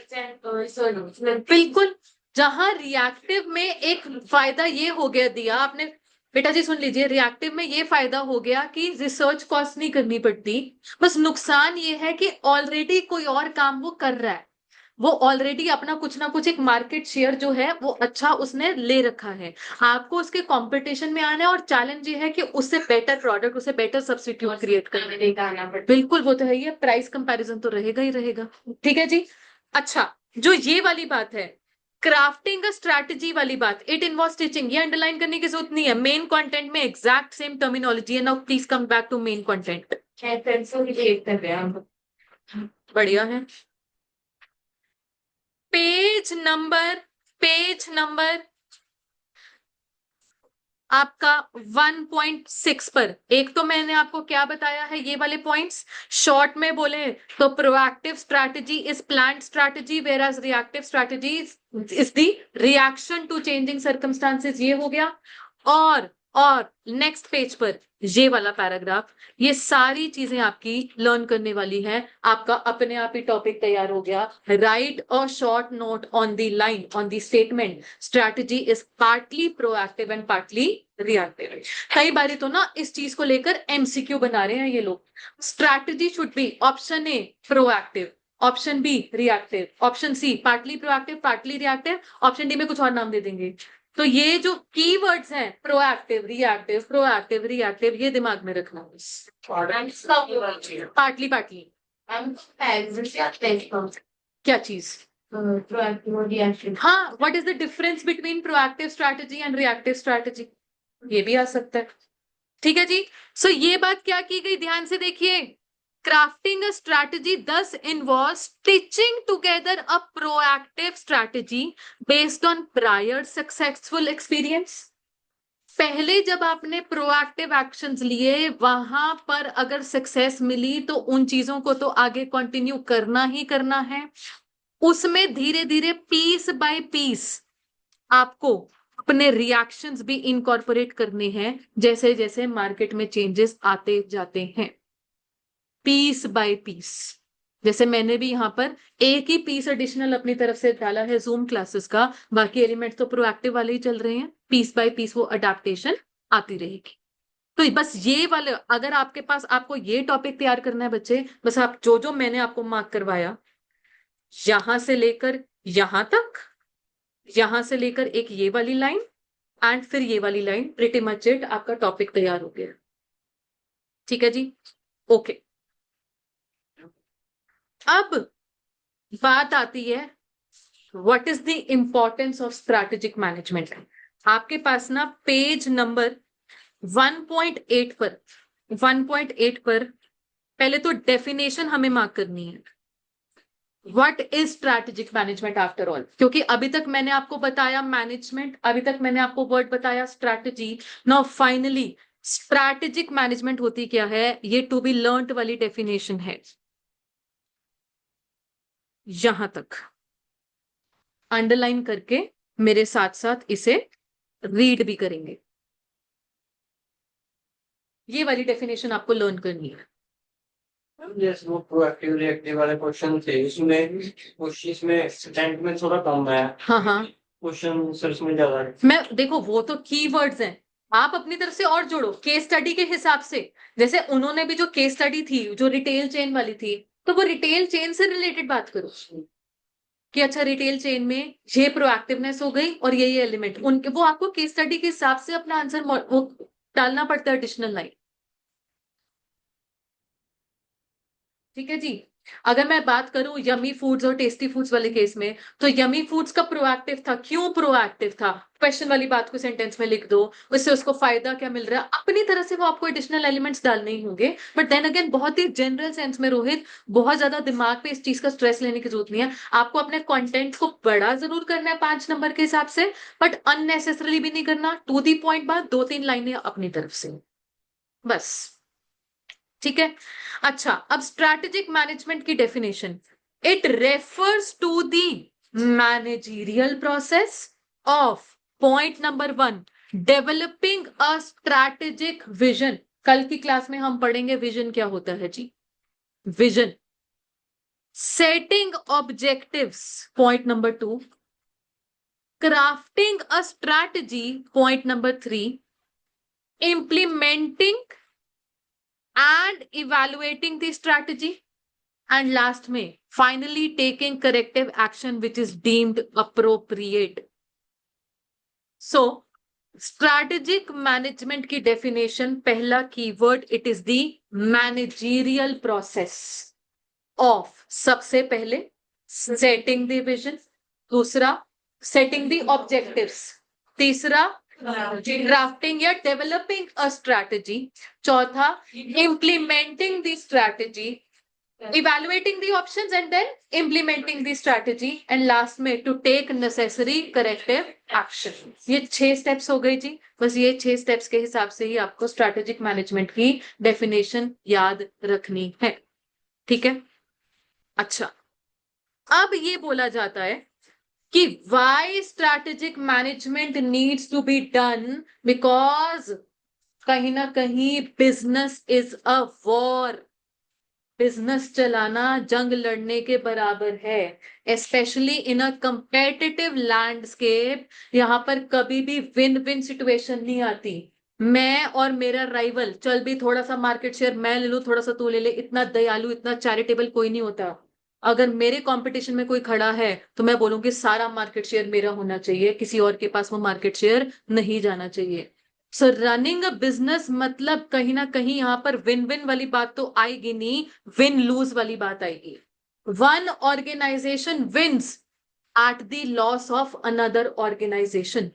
बिल्कुल. जहां रिएक्टिव में एक फायदा ये हो गया दिया आपने, बेटा जी सुन लीजिए, रिएक्टिव में ये फायदा हो गया कि रिसर्च कॉस्ट नहीं करनी पड़ती. बस नुकसान ये है कि ऑलरेडी कोई और काम वो कर रहा है, वो ऑलरेडी अपना कुछ ना कुछ एक मार्केट शेयर जो है वो अच्छा उसने ले रखा है. आपको उसके कंपटीशन में आना है और चैलेंज ये है कि उससे बेटर प्रोडक्ट, उससे बेटर सब्स्टिट्यूट क्रिएट करना. बिल्कुल वो तो है ही है, प्राइस कंपैरिजन तो रहेगा ही रहेगा. ठीक है जी. अच्छा, जो ये वाली बात है क्राफ्टिंग अ स्ट्रैटेजी वाली बात, इट इन्वॉल्व स्टिचिंग, ये अंडरलाइन करने की जरूरत नहीं है. मेन कंटेंट में एग्जैक्ट सेम टर्मिनोलॉजी है. Now please come back to main content. बढ़िया है. पेज नंबर आपका 1.6 पर, एक तो मैंने आपको क्या बताया है, ये वाले पॉइंट्स शॉर्ट में बोले तो proactive strategy is planned strategy, whereas reactive strategy is the reaction to changing circumstances, ये हो गया. और और नेक्स्ट पेज पर ये वाला पैराग्राफ, ये सारी चीजें आपकी लर्न करने वाली है। आपका अपने आप ही टॉपिक तैयार हो गया। Right a short note on the line on the statement strategy is partly proactive and partly reactive. कई बारी तो ना इस चीज को लेकर एमसीक्यू बना रहे हैं ये लोग। Strategy should be option A proactive, option B reactive, option C partly proactive partly reactive, option D में कुछ और नाम दे देंगे। तो ये जो कीवर्ड्स हैं प्रोएक्टिव रिएक्टिव, ये दिमाग में रखना। पार्टली पार्टली क्या चीज? हाँ, what is the difference between proactive strategy and reactive strategy, ये भी आ सकता है। ठीक है जी। सो ये बात क्या की गई, ध्यान से देखिए। Crafting a strategy thus involves stitching together a proactive strategy based on prior successful experience. पहले जब आपने प्रोएक्टिव एक्शंस लिए, वहां पर अगर सक्सेस मिली तो उन चीजों को तो आगे कंटिन्यू करना ही करना है। उसमें धीरे धीरे पीस बाय पीस आपको अपने रिएक्शंस भी इनकॉर्पोरेट करने हैं, जैसे जैसे मार्केट में चेंजेस आते जाते हैं। पीस बाय पीस, जैसे मैंने भी यहाँ पर एक ही पीस एडिशनल अपनी तरफ से डाला है जूम क्लासेस का, बाकी एलिमेंट तो प्रोएक्टिव वाले ही चल रहे हैं। पीस बाय पीस वो अडेप्टेशन आती रहेगी। तो बस ये वाले, अगर आपके पास आपको ये टॉपिक तैयार करना है बच्चे, बस आप जो जो मैंने आपको मार्क करवाया, यहां से लेकर यहां तक, यहां से लेकर एक ये वाली लाइन एंड फिर ये वाली लाइन, प्रीटी मच इट, आपका टॉपिक तैयार हो गया। ठीक है जी, ओके। अब बात आती है what is the importance of strategic management. आपके पास ना पेज नंबर 1.8 पर पहले तो डेफिनेशन हमें मार्क करनी है। What is strategic management after all, क्योंकि अभी तक मैंने आपको बताया मैनेजमेंट, अभी तक मैंने आपको वर्ड बताया strategy. Now finally strategic management होती क्या है, ये टू बी लर्न्ड वाली डेफिनेशन है। यहां तक अंडरलाइन करके मेरे साथ साथ इसे रीड भी करेंगे। ये वाली डेफिनेशन आपको लर्न करनी है। जैसे वो प्रोएक्टिव रिएक्टिव वाले क्वेश्चन थे, इसमें स्टैंड में थोड़ा कम है। हाँ, क्वेश्चन सर्च में ज्यादा है। मैं देखो वो तो कीवर्ड्स हैं, आप अपनी तरफ से और जोड़ो केस स्टडी के हिसाब से। जैसे उन्होंने भी जो केस स्टडी थी जो रिटेल चेन वाली थी, तो वो रिटेल चेन से रिलेटेड बात करो कि अच्छा रिटेल चेन में ये प्रोएक्टिवनेस हो गई और ये एलिमेंट उनके, वो आपको केस स्टडी के हिसाब से अपना आंसर वो डालना पड़ता है, एडिशनल लाइन। ठीक है जी। अगर मैं बात करूं यमी फूड्स और टेस्टी फूड्स वाले केस में, तो यमी फूड्स का प्रोएक्टिव था, क्यों प्रोएक्टिव था, क्वेश्चन वाली बात को सेंटेंस में लिख दो, उससे उसको फायदा क्या मिल रहा है, अपनी तरह से वो आपको एडिशनल एलिमेंट्स डालने ही होंगे। बट देन अगेन बहुत ही जनरल सेंस में रोहित, बहुत ज्यादा दिमाग पे इस चीज का स्ट्रेस लेने की जरूरत नहीं है। आपको अपने कंटेंट को बड़ा जरूर करना है 5 नंबर के हिसाब से, बट अननेसेसरली भी नहीं करना। टू दी पॉइंट बात, 2-3 लाइनें अपनी तरफ से बस। ठीक है। अच्छा, अब स्ट्रैटेजिक मैनेजमेंट की definition, it refers to the managerial process of point number 1 developing a strategic vision. कल की क्लास में हम पढ़ेंगे विजन क्या होता है जी। Vision, setting objectives point number 2, crafting a strategy point number 3, implementing and evaluating the strategy, and last में finally taking corrective action which is deemed appropriate. So strategic management की definition, पहला keyword, it is the managerial process of, सबसे पहले setting the vision, दूसरा setting the objectives, तीसरा drafting या developing a strategy, चौथा implementing the strategy, evaluating the options and then implementing the strategy, and last में to take necessary corrective action. ये 6 steps हो गई जी। बस ये 6 स्टेप्स के हिसाब से ही आपको स्ट्रैटेजिक मैनेजमेंट की डेफिनेशन याद रखनी है। ठीक है। अच्छा, अब ये बोला जाता है कि why strategic management needs to be done, because कहीं ना कहीं business is a war, business चलाना जंग लड़ने के बराबर है, specially in a competitive landscape. यहां पर कभी भी विन विन सिचुएशन नहीं आती। मैं और मेरा राइवल, चल भी थोड़ा सा मार्केट शेयर मैं ले लूं, थोड़ा सा तू ले ले, इतना दयालु इतना चैरिटेबल कोई नहीं होता। अगर मेरे कंपटीशन में कोई खड़ा है तो मैं बोलूंगी सारा मार्केट शेयर मेरा होना चाहिए, किसी और के पास वो मार्केट शेयर नहीं जाना चाहिए। सो रनिंग अ बिजनेस मतलब कहीं ना कहीं यहां पर विन विन वाली बात तो आएगी नहीं, विन लूज वाली बात आएगी। One organisation wins at the loss of another organisation,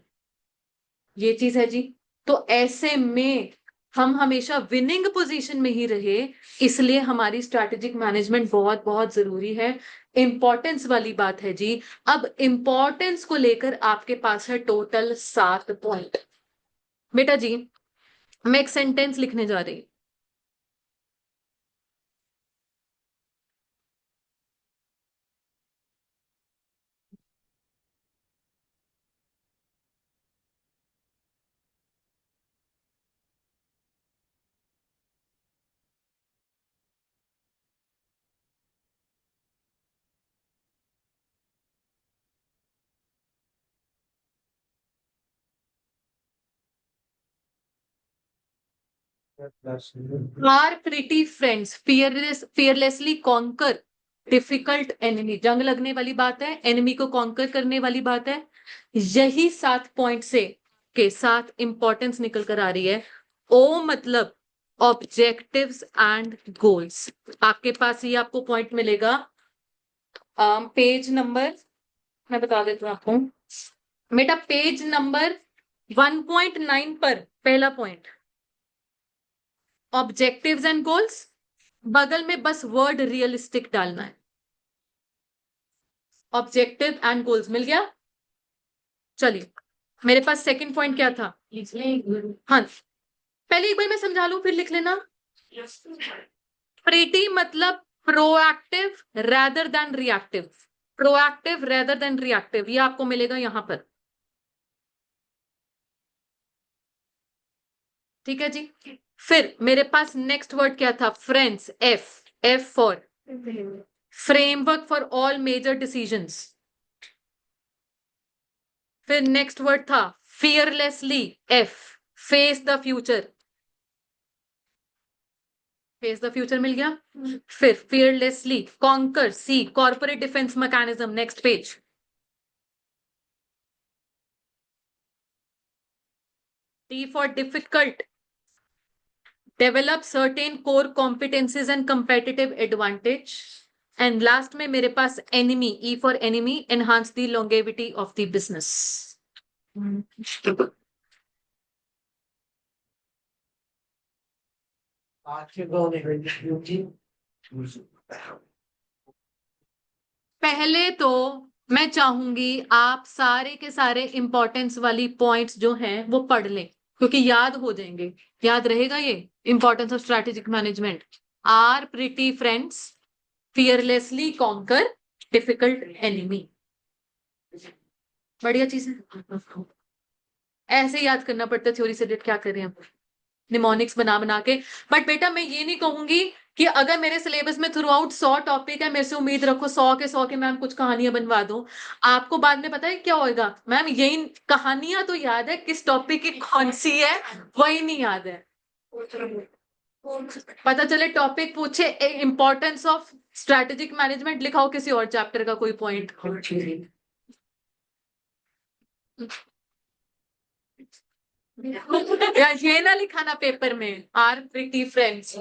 ये चीज है जी। तो ऐसे में हम हमेशा विनिंग पोजीशन में ही रहे, इसलिए हमारी स्ट्रैटेजिक मैनेजमेंट बहुत बहुत जरूरी है। इंपॉर्टेंस वाली बात है जी। अब इंपॉर्टेंस को लेकर आपके पास है टोटल 7 पॉइंट। बेटा जी, मैं एक सेंटेंस लिखने जा रही हूं। Are pretty friends fearlessly conquer difficult enemy, जंग लगने वाली बात है, एनिमी को कॉन्कर करने वाली बात है। यही 7 पॉइंट से के साथ इंपॉर्टेंस निकल कर आ रही है। ओ मतलब ऑब्जेक्टिव्स एंड गोल्स। आपके पास ये आपको पॉइंट मिलेगा पेज नंबर, मैं बता देती हूँ आपको बेटा, पेज नंबर 1.9 पर पहला पॉइंट ऑब्जेक्टिव्स एंड गोल्स, बगल में बस वर्ड रियलिस्टिक डालना है। ऑब्जेक्टिव एंड गोल्स मिल गया। चलिए, मेरे पास सेकंड पॉइंट क्या था? हाँ, पहले एक बार मैं समझा लूं फिर लिख लेना। प्रीटी मतलब proactive rather than reactive, proactive rather than reactive, ये आपको मिलेगा यहां पर। ठीक है जी। फिर मेरे पास नेक्स्ट वर्ड क्या था? Friends, F, F for framework for all major decisions. फिर नेक्स्ट वर्ड था fearlessly, F, face the future, face the future मिल गया। फिर fearlessly conquer, C, corporate defence mechanism, next page. T for difficult, develop certain core competencies and competitive advantage. And last में मेरे पास enemy, E for enemy, enhance the longevity of the business. पहले तो मैं चाहूंगी आप सारे के सारे इंपॉर्टेंस वाली पॉइंट्स जो हैं वो पढ़ लें, क्योंकि याद हो जाएंगे, याद रहेगा ये। Importance of strategic management, are pretty friends, fearlessly conquer difficult enemy, बढ़िया चीज है। ऐसे याद करना पड़ता है, थ्योरी से डेट क्या करें हम, निमोनिक्स बना बना के। बट बेटा मैं ये नहीं कहूंगी कि अगर मेरे सिलेबस में थ्रू आउट 100 टॉपिक है, मेरे से उम्मीद रखो 100 के मैम कुछ कहानियां बनवा दूं। आपको बाद में पता है क्या होएगा? मैम यही कहानियां तो याद है, किस टॉपिक की कौन सी है वही नहीं याद है। पता चले टॉपिक पूछे इंपॉर्टेंस ऑफ स्ट्रैटेजिक मैनेजमेंट, लिखाओ किसी और चैप्टर का कोई पॉइंट। या ये ना लिखाना पेपर में, आर प्रिटी फ्रेंड्स।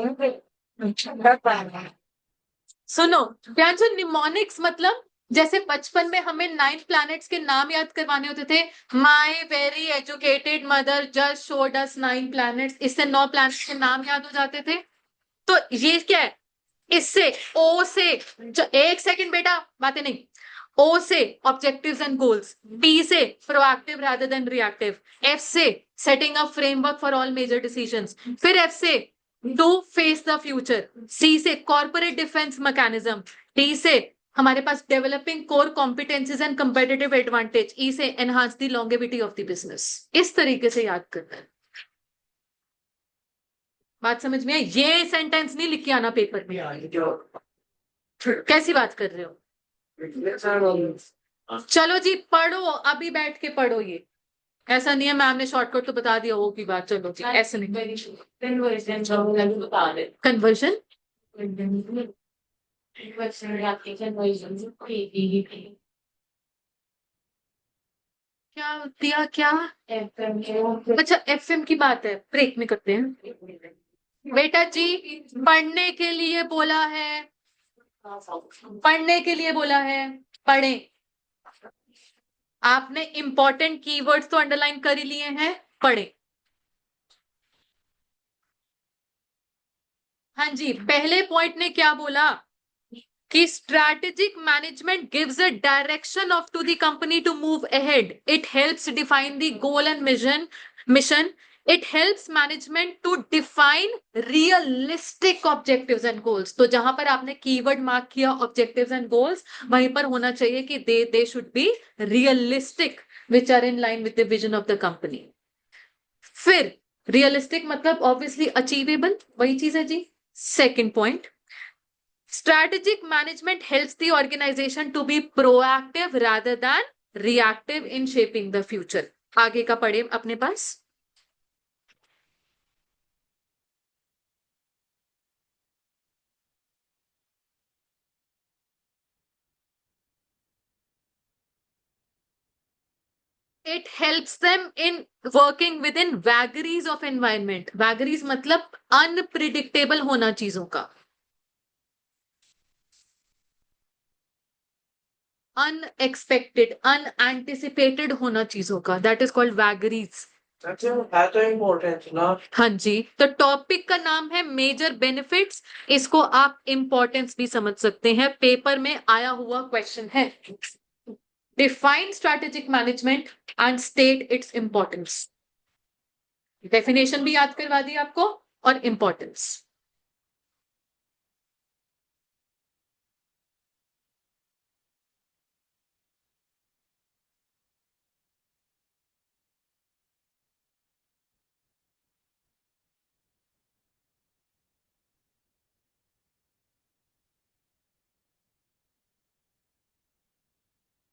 सुनो जो निमोनिक्स मतलब, जैसे बचपन में हमें 9 प्लैनेट्स के नाम याद करवाने होते थे। My very educated mother just showed us 9 planets, इससे 9 प्लैनेट्स के नाम याद हो जाते थे। तो ये क्या है? इससे ओ से एक सेकंड बेटा, बातें नहीं। ओ से ऑब्जेक्टिव्स एंड गोल्स, पी से proactive rather than reactive, F से setting up framework for all major decisions, फिर एफ से to face the future, C से कॉर्पोरेट डिफेंस मैकेनिज्म, डी से हमारे पास developing core competencies and competitive advantage, E से enhance the longevity of the business. इस तरीके से याद करना है। बात समझ में आई? ये सेंटेंस नहीं लिख के आना पेपर में। कैसी बात कर रहे हो? चलो जी पढ़ो, अभी बैठ के पढ़ो। ये ऐसा नहीं है मैम ने शॉर्टकट तो बता दिया वो की बात। चलो जी, ऐसे नहीं। कन्वर्जन क्या दिया? क्या? अच्छा एफएम की बात है, ब्रेक में करते हैं। बेटा जी पढ़ने के लिए बोला है, पढ़ने के लिए बोला है, पढ़ें। आपने इंपॉर्टेंट कीवर्ड्स तो अंडरलाइन कर ही लिए हैं, पढ़ें। हाँ जी, पहले पॉइंट ने क्या बोला कि strategic management gives a direction of to the company to move ahead, it helps define the goal and mission, it helps management to define realistic objectives and goals. तो जहां पर आपने कीवर्ड मार्क किया objectives and goals, वहीं पर होना चाहिए कि they should be realistic which are in line with the vision of the company. फिर रियलिस्टिक मतलब ऑब्वियसली अचीवेबल, वही चीज है जी। Second point, strategic management helps the organization to be proactive rather than reactive in shaping the future। आगे का पढ़े अपने पास। It helps them in working within vagaries of environment। vagaries मतलब अनप्रिडिक्टेबल होना चीजों का, अनएक्सपेक्टेड अनएंटिसिपेटेड होना चीजों का, दैट इज कॉल्ड वैगरीज। है तो इम्पोर्टेंट ना। हाँ जी, तो टॉपिक का नाम है मेजर बेनिफिट्स। इसको आप इंपॉर्टेंस भी समझ सकते हैं, पेपर में आया हुआ क्वेश्चन है। Define strategic management and state its importance. Definition भी याद करवा दी आपको और इंपॉर्टेंस।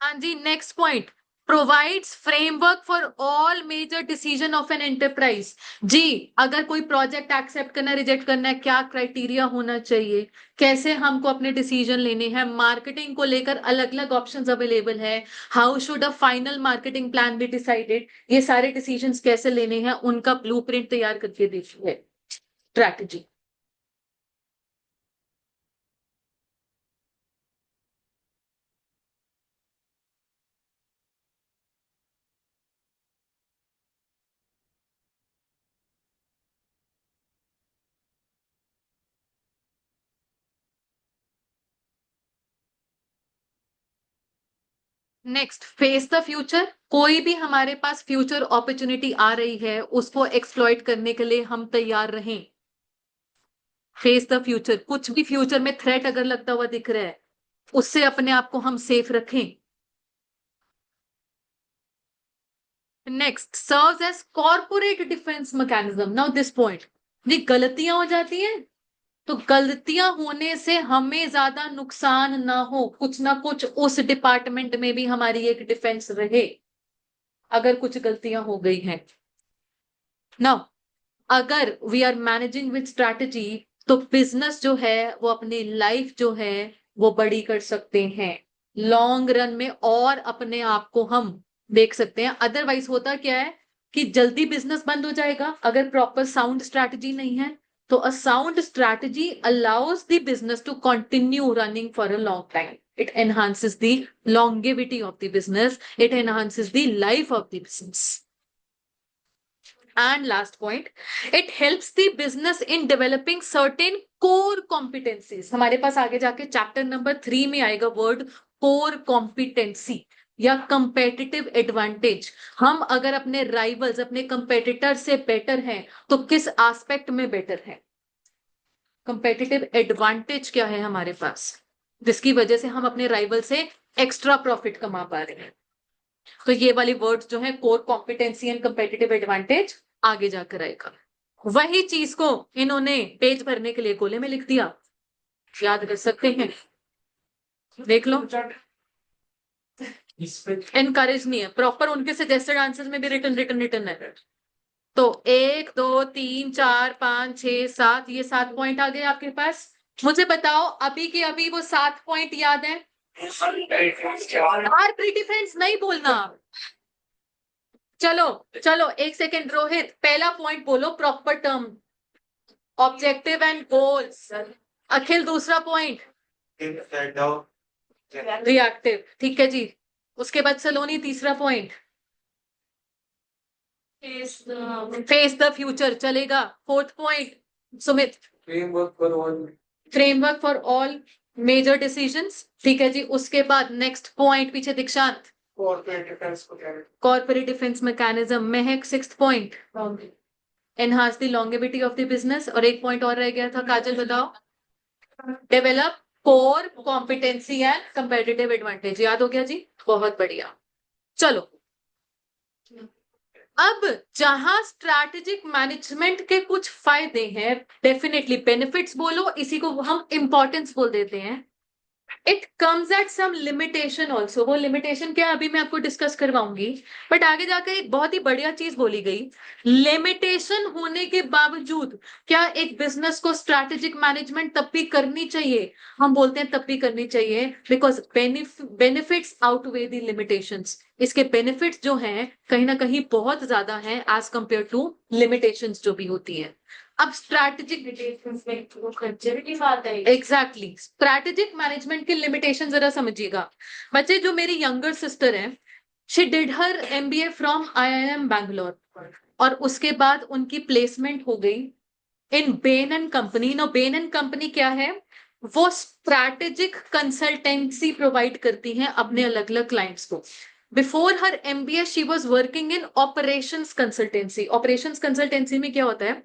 हाँ जी, next point, provides framework for all major decision of an enterprise. जी, अगर कोई प्रोजेक्ट एक्सेप्ट करना रिजेक्ट करना है, क्या क्राइटेरिया होना चाहिए, कैसे हमको अपने डिसीजन लेने हैं, मार्केटिंग को लेकर अलग अलग ऑप्शंस अवेलेबल है, how should a final marketing plan be decided, ये सारे डिसीजंस कैसे लेने हैं उनका ब्लूप्रिंट तैयार करके दीजिए strategy. Next, face the future. कोई भी हमारे पास फ्यूचर अपॉर्चुनिटी आ रही है उसको एक्सप्लॉइट करने के लिए हम तैयार रहें। फेस द फ्यूचर, कुछ भी फ्यूचर में थ्रेट अगर लगता हुआ दिख रहा है उससे अपने आप को हम सेफ रखें। Next, serves as corporate defence mechanism. Now this point, जी गलतियां हो जाती हैं तो गलतियां होने से हमें ज्यादा नुकसान ना हो, कुछ ना कुछ उस डिपार्टमेंट में भी हमारी एक डिफेंस रहे अगर कुछ गलतियां हो गई हैं। नाउ अगर we are managing with strategy तो बिजनेस जो है वो अपनी लाइफ जो है वो बड़ी कर सकते हैं लॉन्ग रन में, और अपने आप को हम देख सकते हैं। अदरवाइज होता क्या है कि जल्दी बिजनेस बंद हो जाएगा अगर प्रॉपर साउंड स्ट्रैटेजी नहीं है। तो a sound strategy allows the business to continue running for a long time, it enhances the longevity of the business, it enhances the life of the business। And last point, it helps the business in developing certain core competencies। हमारे पास आगे जाके chapter number 3 में आएगा word core competency या competitive advantage. हम अगर अपने rivals अपने कंपेटिटर से बेटर हैं तो किस एस्पेक्ट में बेटर है, कंपेटिटिव एडवांटेज क्या है हमारे पास। जिसकी वजह से हम अपने राइवल से एक्स्ट्रा प्रॉफिट कमा पा रहे हैं। तो ये वाली वर्ड्स जो है core competency and competitive advantage आगे जाकर आएगा। वही चीज को इन्होंने पेज भरने के लिए गोले में लिख दिया, याद कर सकते हैं, देख लो। इनकरेज नहीं है, प्रॉपर उनके सजेस्टेड आंसर्स में भी रिटन है। तो 1 2 3 4 5 6 7, ये 7 पॉइंट आ गए आपके पास। मुझे बताओ अभी के अभी वो 7 पॉइंट याद है? आर प्रीटी फ्रेंड्स नहीं बोलना। चलो चलो एक सेकेंड रोहित, पहला पॉइंट बोलो proper term, objective and goals. Akhil दूसरा पॉइंट रिएक्टिव, ठीक है जी। उसके बाद सलोनी तीसरा पॉइंट फेस द फ्यूचर, चलेगा। Fourth point Sumit framework for all major decisions, ठीक है जी। उसके बाद नेक्स्ट पॉइंट पीछे Dikshant corporate defence mechanism, Mahak sixth point enhance the longevity of the business, और एक पॉइंट और रह गया था, काजल बताओ। Develop core competency and competitive advantage, याद हो गया जी, बहुत बढ़िया। चलो अब जहां स्ट्रैटेजिक मैनेजमेंट के कुछ फायदे हैं, डेफिनेटली बेनिफिट्स बोलो, इसी को हम इंपॉर्टेंस बोल देते हैं। It comes at some limitation also, वो लिमिटेशन क्या है अभी मैं आपको डिस्कस करवाऊंगी, बट आगे जाकर एक बहुत ही बढ़िया चीज बोली गई। लिमिटेशन होने के बावजूद क्या एक बिजनेस को स्ट्रैटेजिक मैनेजमेंट तब भी करनी चाहिए? हम बोलते हैं तब भी करनी चाहिए because benefits outweigh the limitations. इसके बेनिफिट्स जो हैं कहीं ना कहीं बहुत ज्यादा हैं एज कंपेयर टू लिमिटेशंस जो भी होती है। अब स्ट्रैटेजिक एग्जैक्टली स्ट्रैटेजिक मैनेजमेंट की लिमिटेशन जरा समझिएगा बच्चे। जो मेरी यंगर सिस्टर है, she did her MBA from IIM Bangalore, और उसके बाद उनकी प्लेसमेंट हो गई in Bain and company. No Bain and company क्या है? वो स्ट्रैटेजिक कंसल्टेंसी प्रोवाइड करती हैं अपने अलग अलग क्लाइंट्स को। Before her MBA she was working in operations consultancy. Operations consultancy में क्या होता है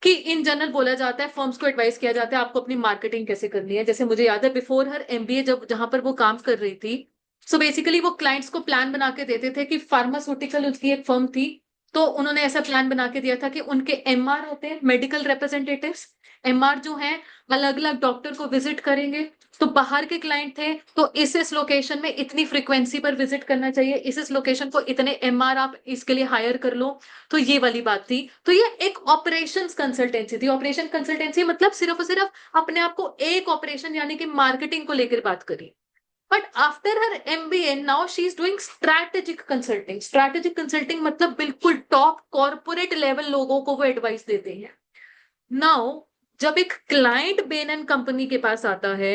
कि इन जनरल बोला जाता है, फर्म्स को एडवाइस किया जाता है आपको अपनी मार्केटिंग कैसे करनी है। जैसे मुझे याद है बिफोर हर एमबीए जब जहां पर वो काम कर रही थी, सो बेसिकली वो क्लाइंट्स को प्लान बना के देते थे कि फार्मास्यूटिकल उसकी एक फर्म थी, तो उन्होंने ऐसा प्लान बना के दिया था कि उनके एमआर होते हैं, मेडिकल रिप्रेजेंटेटिव्स। एमआर जो हैं अलग अलग डॉक्टर को विजिट करेंगे। तो बाहर के क्लाइंट थे तो इस लोकेशन में इतनी फ्रीक्वेंसी पर विजिट करना चाहिए, इस लोकेशन को इतने एमआर आप इसके लिए हायर कर लो। तो ये वाली बात थी। तो ये एक ऑपरेशंस कंसल्टेंसी थी। ऑपरेशन कंसल्टेंसी मतलब सिर्फ और सिर्फ अपने आप को एक ऑपरेशन यानी कि मार्केटिंग को लेकर बात करी। But after her MBA now she is doing strategic consulting. Strategic consulting मतलब बिल्कुल टॉप कॉर्पोरेट लेवल लोगों को वो एडवाइस देते हैं। नाउ जब एक क्लाइंट बेन एंड कंपनी के पास आता है,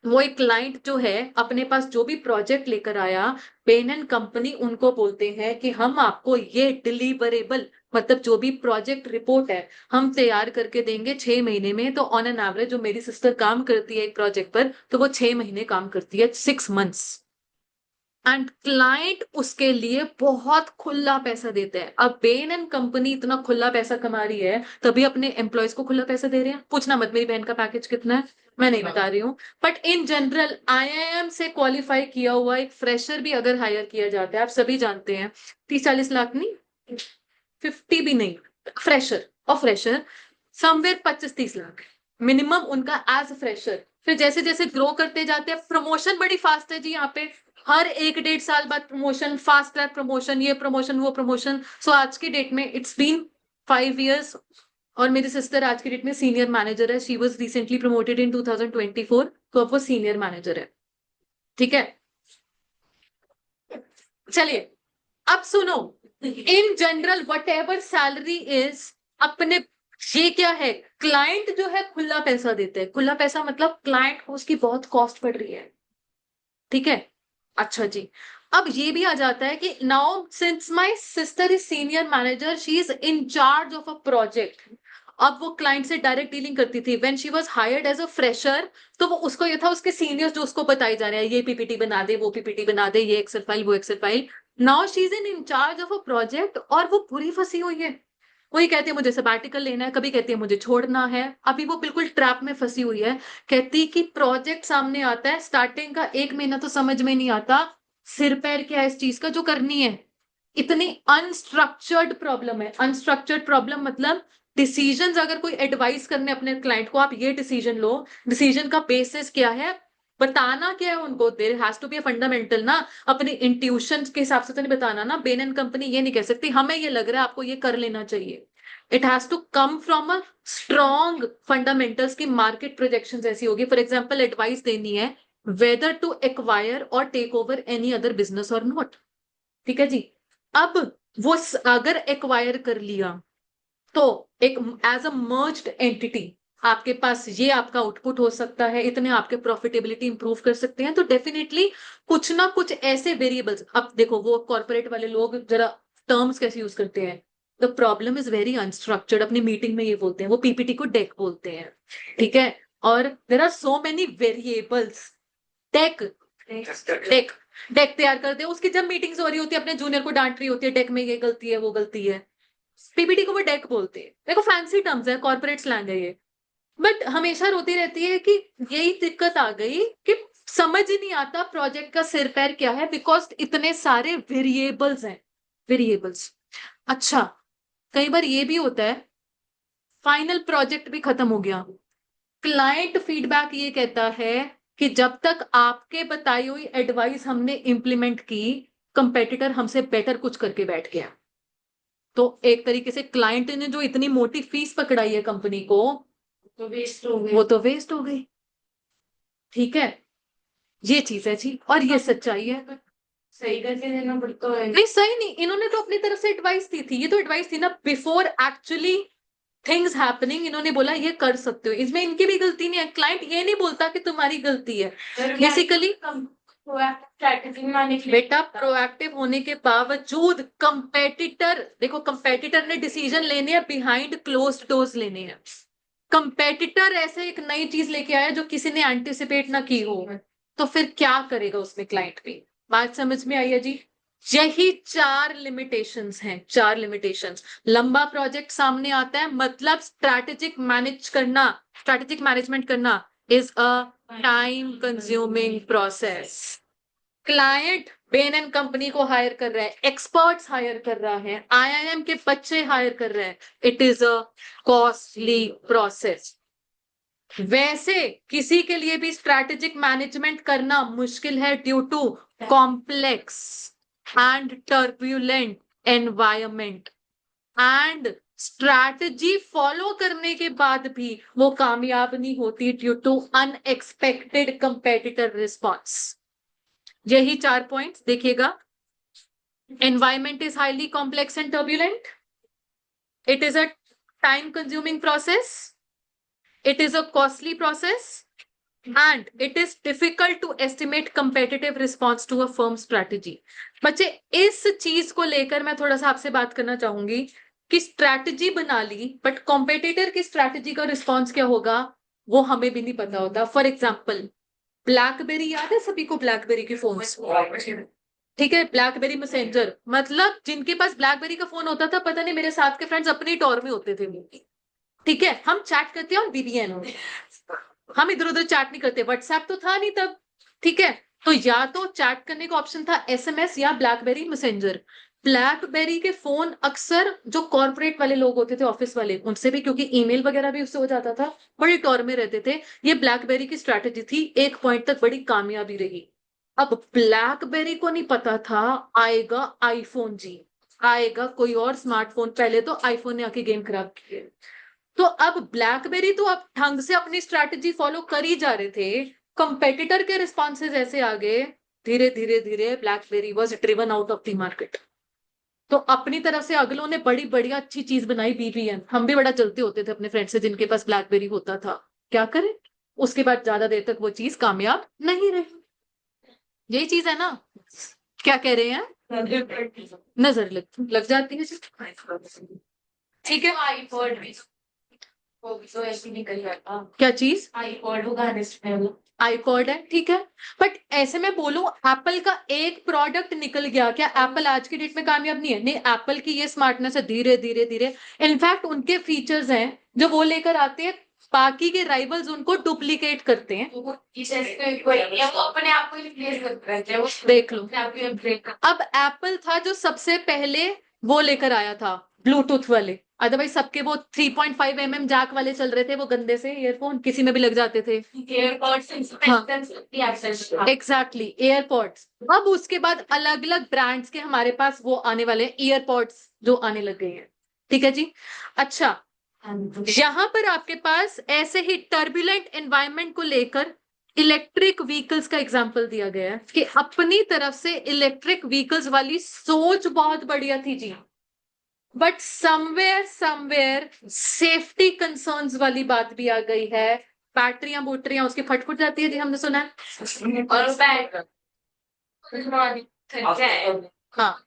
वो एक क्लाइंट जो है अपने पास जो भी प्रोजेक्ट लेकर आया, पेन एंड कंपनी उनको बोलते हैं कि हम आपको ये डिलीवरेबल मतलब जो भी प्रोजेक्ट रिपोर्ट है हम तैयार करके देंगे 6 महीने में। तो ऑन एन एवरेज जो मेरी सिस्टर काम करती है एक प्रोजेक्ट पर, तो वो 6 महीने काम करती है, 6 मंथ्स। एंड क्लाइंट उसके लिए बहुत खुला पैसा देते हैं। अब बेन एंड कंपनी इतना खुला पैसा कमा रही है तभी अपने एम्प्लॉयज को खुला पैसा दे रहे हैं। पूछना मत मेरी बहन का पैकेज कितना है, मैं नहीं बता रही हूँ। बट इन जनरल आईआईएम से क्वालिफाई किया हुआ एक फ्रेशर भी अगर हायर किया जाता है, आप सभी जानते हैं 30-40 लाख नहीं, 50 भी नहीं, फ्रेशर और फ्रेशर समवेयर 25-30 लाख मिनिमम उनका एज फ्रेशर। फिर जैसे जैसे ग्रो करते जाते हैं, प्रमोशन बड़ी फास्ट है जी यहाँ पे, हर 1-1.5 साल बाद प्रमोशन, फास्ट ट्रैक प्रमोशन, ये प्रमोशन वो प्रमोशन। सो आज की डेट में इट्स बीन 5 years, और मेरी सिस्टर आज की डेट में सीनियर मैनेजर है। शी वाज रिसेंटली प्रमोटेड इन 2024, तो अब वो सीनियर मैनेजर है। ठीक है, चलिए अब सुनो। In general what ever salary is अपने, ये क्या है, क्लाइंट जो है खुला पैसा देते हैं। खुला पैसा मतलब क्लाइंट को उसकी बहुत कॉस्ट पड़ रही है। ठीक है, अच्छा जी। अब ये भी आ जाता है कि now since my sister is senior manager, she is in charge of a project. अब वो क्लाइंट से डायरेक्ट डीलिंग करती थी when she was hired as a fresher. तो वो उसको ये था उसके सीनियर्स जो उसको बताई जा रहे हैं, ये पीपीटी बना दे, वो पीपीटी बना दे, ये एक्सेल फाइल, वो Excel file. Now she is in charge of a project और वो पूरी फंसी हुई है। कोई कहती है मुझे सबैटिकल लेना है, कभी कहती है मुझे छोड़ना है। अभी वो बिल्कुल ट्रैप में फंसी हुई है, कहती कि प्रोजेक्ट सामने आता है, स्टार्टिंग का 1 महीना तो समझ में नहीं आता सिर पैर क्या है इस चीज का जो करनी है। इतनी अनस्ट्रक्चर्ड प्रॉब्लम है। अनस्ट्रक्चर्ड प्रॉब्लम मतलब डिसीजंस, अगर कोई एडवाइस करने अपने क्लाइंट को, आप ये डिसीजन लो, डिसीजन का बेसिस क्या है, बताना क्या है उनको। There has to be a fundamental ना, अपने इंट्यूशन के हिसाब से तो नहीं बताना ना। बेन एंड कंपनी ये नहीं कह सकती हमें ये लग रहा है आपको ये कर लेना चाहिए। It has to come from a strong fundamentals की मार्केट प्रोजेक्शन ऐसी होगी। फॉर एग्जाम्पल एडवाइस देनी है वेदर टू एक्वायर और take over any other business और नॉट। ठीक है जी। अब वो अगर एक्वायर कर लिया तो एक एज अ मर्ज्ड एंटिटी आपके पास ये आपका आउटपुट हो सकता है, इतने आपके प्रॉफिटेबिलिटी इंप्रूव कर सकते हैं। तो डेफिनेटली कुछ ना कुछ ऐसे वेरिएबल्स, अब देखो वो कॉर्पोरेट वाले लोग जरा टर्म्स कैसे यूज करते हैं, the problem is very unstructured, अपनी मीटिंग में ये बोलते हैं, वो पीपीटी को डेक बोलते हैं। ठीक है, और there are so many variables. Deck deck deck तैयार करते हैं, उसकी जब मीटिंग्स हो रही होती है अपने जूनियर को डांट रही होती है, डेक में ये गलती है वो गलती है, पीपीटी को वो डेक बोलते हैं। देखो फैंसी टर्म्स है, कॉर्पोरेट स्लैंग है ये, बट हमेशा रोती रहती है कि यही दिक्कत आ गई कि समझ ही नहीं आता प्रोजेक्ट का सिर पैर क्या है, बिकॉज इतने सारे वेरिएबल्स हैं। वेरिएबल्स। अच्छा, कई बार ये भी होता है फाइनल प्रोजेक्ट भी खत्म हो गया, क्लाइंट फीडबैक ये कहता है कि जब तक आपके बताई हुई एडवाइस हमने इंप्लीमेंट की, कंपेटिटर हमसे बेटर कुछ करके बैठ गया। तो एक तरीके से क्लाइंट ने जो इतनी मोटी फीस पकड़ाई है कंपनी को, तो वेस्ट हो गए। वो तो वेस्ट हो गई। ठीक है, ये चीज है जी, और ये सच्चाई है। सही करके देना पड़ता है। नहीं सही नहीं, इन्होंने तो अपनी तरफ से एडवाइस दी थी, ये तो एडवाइस थी ना बिफोर एक्चुअली थिंग्स हैपनिंग। इन्होंने बोला ये कर सकते हो, इसमें इनकी भी गलती नहीं है। क्लाइंट ये नहीं बोलता कि तुम्हारी गलती है। बेसिकली बेटा प्रोएक्टिव होने के बावजूद कंपेटिटर, देखो कंपेटिटर ने डिसीजन लेने हैं बिहाइंड क्लोज्ड डोर्स लेने हैं। कंपेटिटर ऐसे एक नई चीज लेके आया जो किसी ने एंटिसिपेट ना की हो, तो फिर क्या करेगा उसमें क्लाइंट भी। बात समझ में आई है जी। यही 4 लिमिटेशंस हैं, 4 लिमिटेशंस। लंबा प्रोजेक्ट सामने आता है मतलब स्ट्रैटेजिक मैनेजमेंट करना is a time consuming process. Client Ben and company को हायर कर रहा है, एक्सपर्ट्स हायर कर रहा है, आईआईएम के बच्चे हायर कर रहे हैं, it is a costly process. वैसे किसी के लिए भी स्ट्रैटेजिक मैनेजमेंट करना मुश्किल है due to complex and turbulent environment, and strategy follow करने के बाद भी वो कामयाब नहीं होती due to unexpected competitor response. यही 4 पॉइंट्स देखिएगा। Environment is highly complex and turbulent, it is a time consuming process, it is a costly process, and it is difficult to estimate competitive response to a firm strategy। बच्चे इस चीज को लेकर मैं थोड़ा सा आपसे बात करना चाहूंगी कि स्ट्रैटेजी बना ली बट कॉम्पिटिटर की स्ट्रैटेजी का रिस्पॉन्स क्या होगा वो हमें भी नहीं पता होता। फॉर एग्जाम्पल ब्लैकबेरी, याद है सभी को ब्लैकबेरी के फोन? ठीक है, ब्लैकबेरी मैसेंजर, मतलब जिनके पास ब्लैकबेरी का फोन होता था, पता नहीं मेरे साथ के फ्रेंड्स अपनी टॉर में होते थे। ठीक है, हम चैट करते हैं और बीबीएन, हम इधर उधर चैट नहीं करते, व्हाट्सएप तो था नहीं तब। ठीक है, तो या तो चैट करने का ऑप्शन था एसएमएस या ब्लैकबेरी मैसेंजर। ब्लैकबेरी के फोन अक्सर जो कॉर्पोरेट वाले लोग होते थे, ऑफिस वाले, उनसे भी, क्योंकि ईमेल वगैरह भी उससे हो जाता था, बड़ी टॉर में रहते थे। ये ब्लैकबेरी की स्ट्रैटेजी थी, एक पॉइंट तक बड़ी कामयाबी रही। अब ब्लैकबेरी को नहीं पता था आएगा आईफोन जी, आएगा कोई और स्मार्टफोन, पहले तो आईफोन ने आके गेम खराब किए। तो अब ब्लैकबेरी तो अब ढंग से अपनी स्ट्रैटेजी फॉलो कर ही जा रहे थे, कंपेटिटर के रिस्पॉन्सेज ऐसे आ गए, धीरे धीरे धीरे blackberry was driven out of the market. तो अपनी तरफ से अगलों ने बड़ी बढ़िया अच्छी चीज बनाई, बीबीएन। हम भी बड़ा चलते होते थे अपने फ्रेंड से जिनके पास ब्लैकबेरी होता था, क्या करें, उसके बाद ज्यादा देर तक वो चीज कामयाब नहीं रही। यही चीज है ना, क्या कह रहे हैं, नजर लग जाती है। ठीक है, आईपॉड भी वो भी तो ऐसे निकल जाता। क्या चीज? आईपॉड वो गाने सुनने वाला। iPod है, ठीक है, बट ऐसे मैं बोलूं एप्पल का एक प्रोडक्ट निकल गया, क्या एप्पल आज की डेट में कामयाब नहीं है? नहीं, एप्पल की ये स्मार्टनेस है, धीरे धीरे धीरे इनफैक्ट उनके फीचर्स हैं जो वो लेकर आते हैं, बाकी के राइवल्स उनको डुप्लीकेट करते हैं। वो अपने आप को रिप्लेस करते रहते हैं, वो देख लो, अपने आप को upgrade करते अब एप्पल था जो सबसे पहले वो लेकर आया था ब्लूटूथ वाले, अदरवाइज सबके वो 3.5 mm जैक वाले चल रहे थे, वो गंदे से ईयरफोन किसी में भी लग जाते थे। हैं। एयरपॉड्स हाँ। Exactly, AirPods. अब उसके बाद अलग अलग ब्रांड्स के हमारे पास वो आने वाले हैं, ईयरपॉड्स जो आने लग गए हैं, ठीक है जी। अच्छा, यहां पर आपके पास ऐसे ही टर्बुलेंट एनवायरनमेंट को लेकर इलेक्ट्रिक व्हीकल्स का एग्जाम्पल दिया गया है कि अपनी तरफ से इलेक्ट्रिक व्हीकल्स वाली सोच बहुत बढ़िया थी जी, बट समवेयर सेफ्टी कंसर्न्स वाली बात भी आ गई है, बैटरियां बूटरियां उसकी फट जाती है जी, हमने सुना है। और बैग हाँ,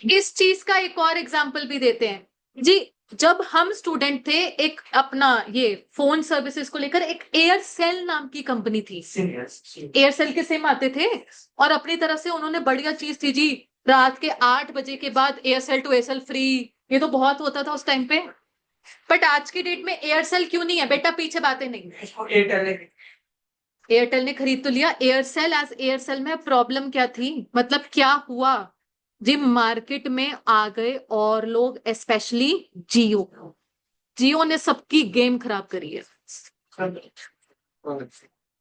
इस चीज का एक और एग्जाम्पल भी देते हैं जी। जब हम स्टूडेंट थे, एक अपना ये फोन सर्विसेज को लेकर एक एयरसेल नाम की कंपनी थी, एयरसेल के सिम आते थे और अपनी तरफ से उन्होंने बढ़िया चीज थी जी, रात के 8 बजे के बाद एयरसेल टू एयरसेल फ्री, ये तो बहुत होता था उस टाइम पे। बट आज की डेट में एयरसेल क्यों नहीं है बेटा? पीछे बातें नहीं, एयरटेल ने खरीद तो लिया। एयरसेल एज एयरसेल में प्रॉब्लम क्या थी, मतलब क्या हुआ जी, मार्केट में आ गए और लोग, स्पेशली जियो, जियो ने सबकी गेम खराब करी है,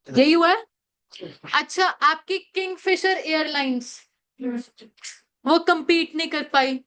यही हुआ है। अच्छा, आपकी किंगफिशर एयरलाइंस वो compete नहीं कर पाई,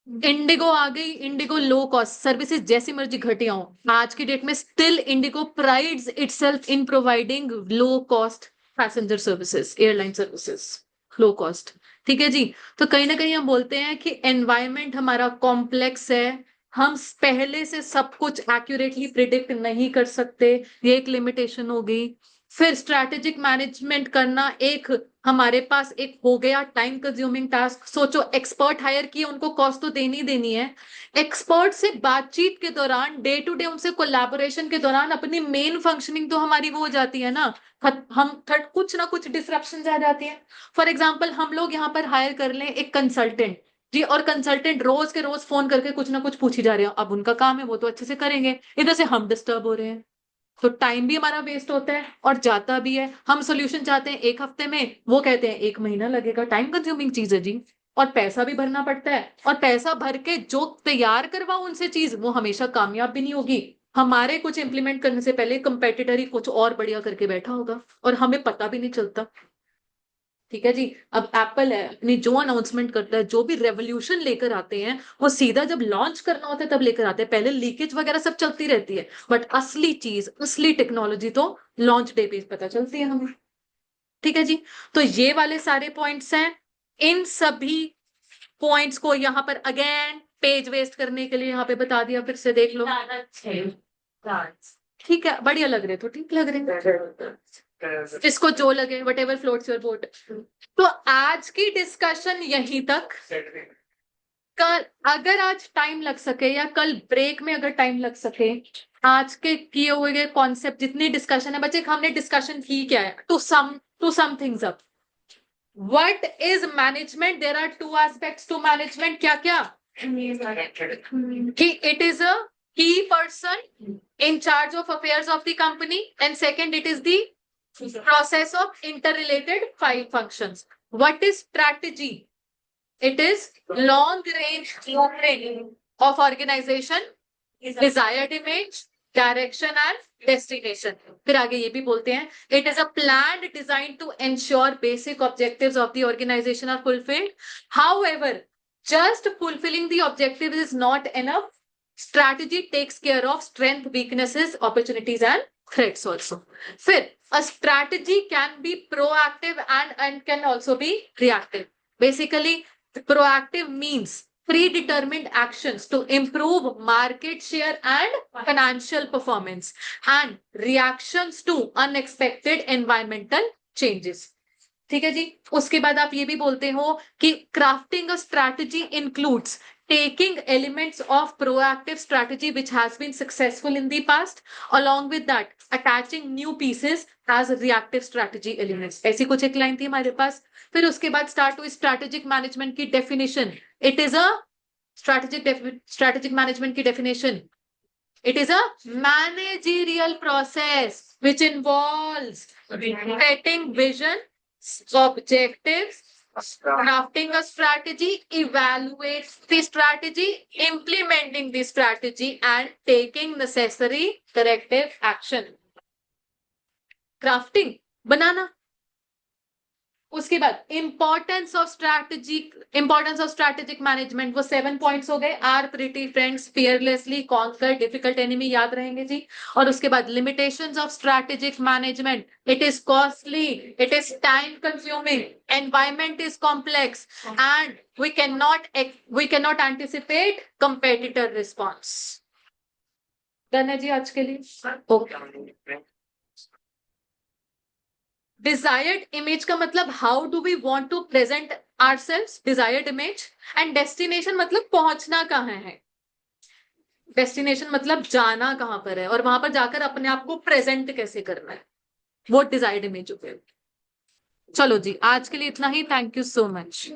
इंडिगो आ गई, इंडिगो लो कॉस्ट सर्विसेज जैसी मर्जी घटिया हो, आज की डेट में still Indigo prides itself in providing low cost passenger services, airline services low cost, ठीक है जी। तो कहीं ना कहीं हम बोलते हैं कि एनवायरमेंट हमारा कॉम्प्लेक्स है, हम पहले से सब कुछ एक्यूरेटली प्रिडिक्ट नहीं कर सकते, ये एक लिमिटेशन हो गई। फिर स्ट्रैटेजिक मैनेजमेंट करना एक हमारे पास एक हो गया टाइम कंज्यूमिंग टास्क। सोचो, एक्सपर्ट हायर किए, उनको कॉस्ट तो देनी देनी है, एक्सपर्ट से बातचीत के दौरान, डे टू डे उनसे कोलैबोरेशन के दौरान अपनी मेन फंक्शनिंग तो हमारी वो हो जाती है ना, हम कुछ ना कुछ डिस्ट्रप्शन आ जाती है। फॉर एग्जाम्पल, हम लोग यहाँ पर हायर कर लें एक कंसल्टेंट जी, और कंसल्टेंट रोज के रोज फोन करके कुछ ना कुछ पूछ ही जा रहे हैं, अब उनका काम है वो तो अच्छे से करेंगे, इधर से हम डिस्टर्ब हो रहे हैं, तो टाइम भी हमारा वेस्ट होता है और जाता भी है। हम सोल्यूशन चाहते हैं 1 हफ्ते में, वो कहते हैं 1 महीना लगेगा, टाइम कंज्यूमिंग चीज है जी, और पैसा भी भरना पड़ता है, और पैसा भर के जो तैयार करवाओ उनसे चीज, वो हमेशा कामयाब भी नहीं होगी। हमारे कुछ इंप्लीमेंट करने से पहले कंपेटिटर ही कुछ और बढ़िया करके बैठा होगा और हमें पता भी नहीं चलता, ठीक है जी। अब एप्पल है, अपनी जो अनाउंसमेंट करता है, जो भी रेवोल्यूशन लेकर आते हैं, वो सीधा जब लॉन्च करना होता है तब लेकर आते हैं, पहले लीकेज वगैरह सब चलती रहती है, बट असली चीज, असली टेक्नोलॉजी तो लॉन्च डे पे पता चलती है हमें, ठीक है जी। तो ये वाले सारे पॉइंट्स हैं, इन सभी पॉइंट्स को यहाँ पर अगेन पेज वेस्ट करने के लिए यहाँ पे बता दिया, फिर से देख लो, ठीक है, बढ़िया लग रहे तो ठीक लग रहे, जिसको जो लगे, what ever floats your boat. तो आज की डिस्कशन यहीं तक। कल अगर आज टाइम लग सके या कल ब्रेक में अगर टाइम लग सके, आज के किए हुए कॉन्सेप्ट जितनी डिस्कशन है बच्चे, हमने डिस्कशन की क्या है, to sum things up. What is management? There are 2 aspects to management, क्या क्या? कि it is a key person in charge of affairs of the company, and second, it is the process of interrelated 5 functions. What is strategy? It is long range blueprint of organization, desired image, direction and destination. फिर आगे ये भी बोलते हैं, it is a plan designed to ensure basic objectives of the organization are fulfilled. However, just fulfilling the objectives is not enough. Strategy takes care of strength, weaknesses, opportunities and threats also. फिर a strategy can be proactive and can also be reactive. Basically, proactive means predetermined actions to improve market share and financial performance, and reactions to unexpected environmental changes. ठीक है जी। उसके बाद आप ये भी बोलते हो कि crafting a strategy includes taking elements of proactive strategy which has been successful in the past, along with that attaching new pieces as reactive strategy elements. ऐसी कुछ एक लाइन थी हमारे पास। फिर उसके बाद स्टार्ट हुई स्ट्रैटेजिक मैनेजमेंट की definition. It is a strategic management की definition, it is a managerial process which involves setting vision, objectives, crafting a strategy, evaluate the strategy, implementing the strategy, and taking necessary corrective action. Crafting, banana. उसके बाद importance of strategic management, वो 7 points हो गए। Are pretty friends, fearlessly conquer difficult enemy, याद रहेंगे जी। और उसके बाद limitations of strategic management, it is costly, it is time consuming, environment is complex and we can not anticipate competitor response. Done है जी आज के लिए? ओके। डिजायर्ड इमेज का मतलब how do we want to present ourselves, desired image. And destination मतलब पहुंचना कहाँ है, डेस्टिनेशन मतलब जाना कहां पर है और वहां पर जाकर अपने आप को प्रेजेंट कैसे करना है, वो डिजायर्ड इमेज हो गया। चलो जी आज के लिए इतना ही। Thank you so much.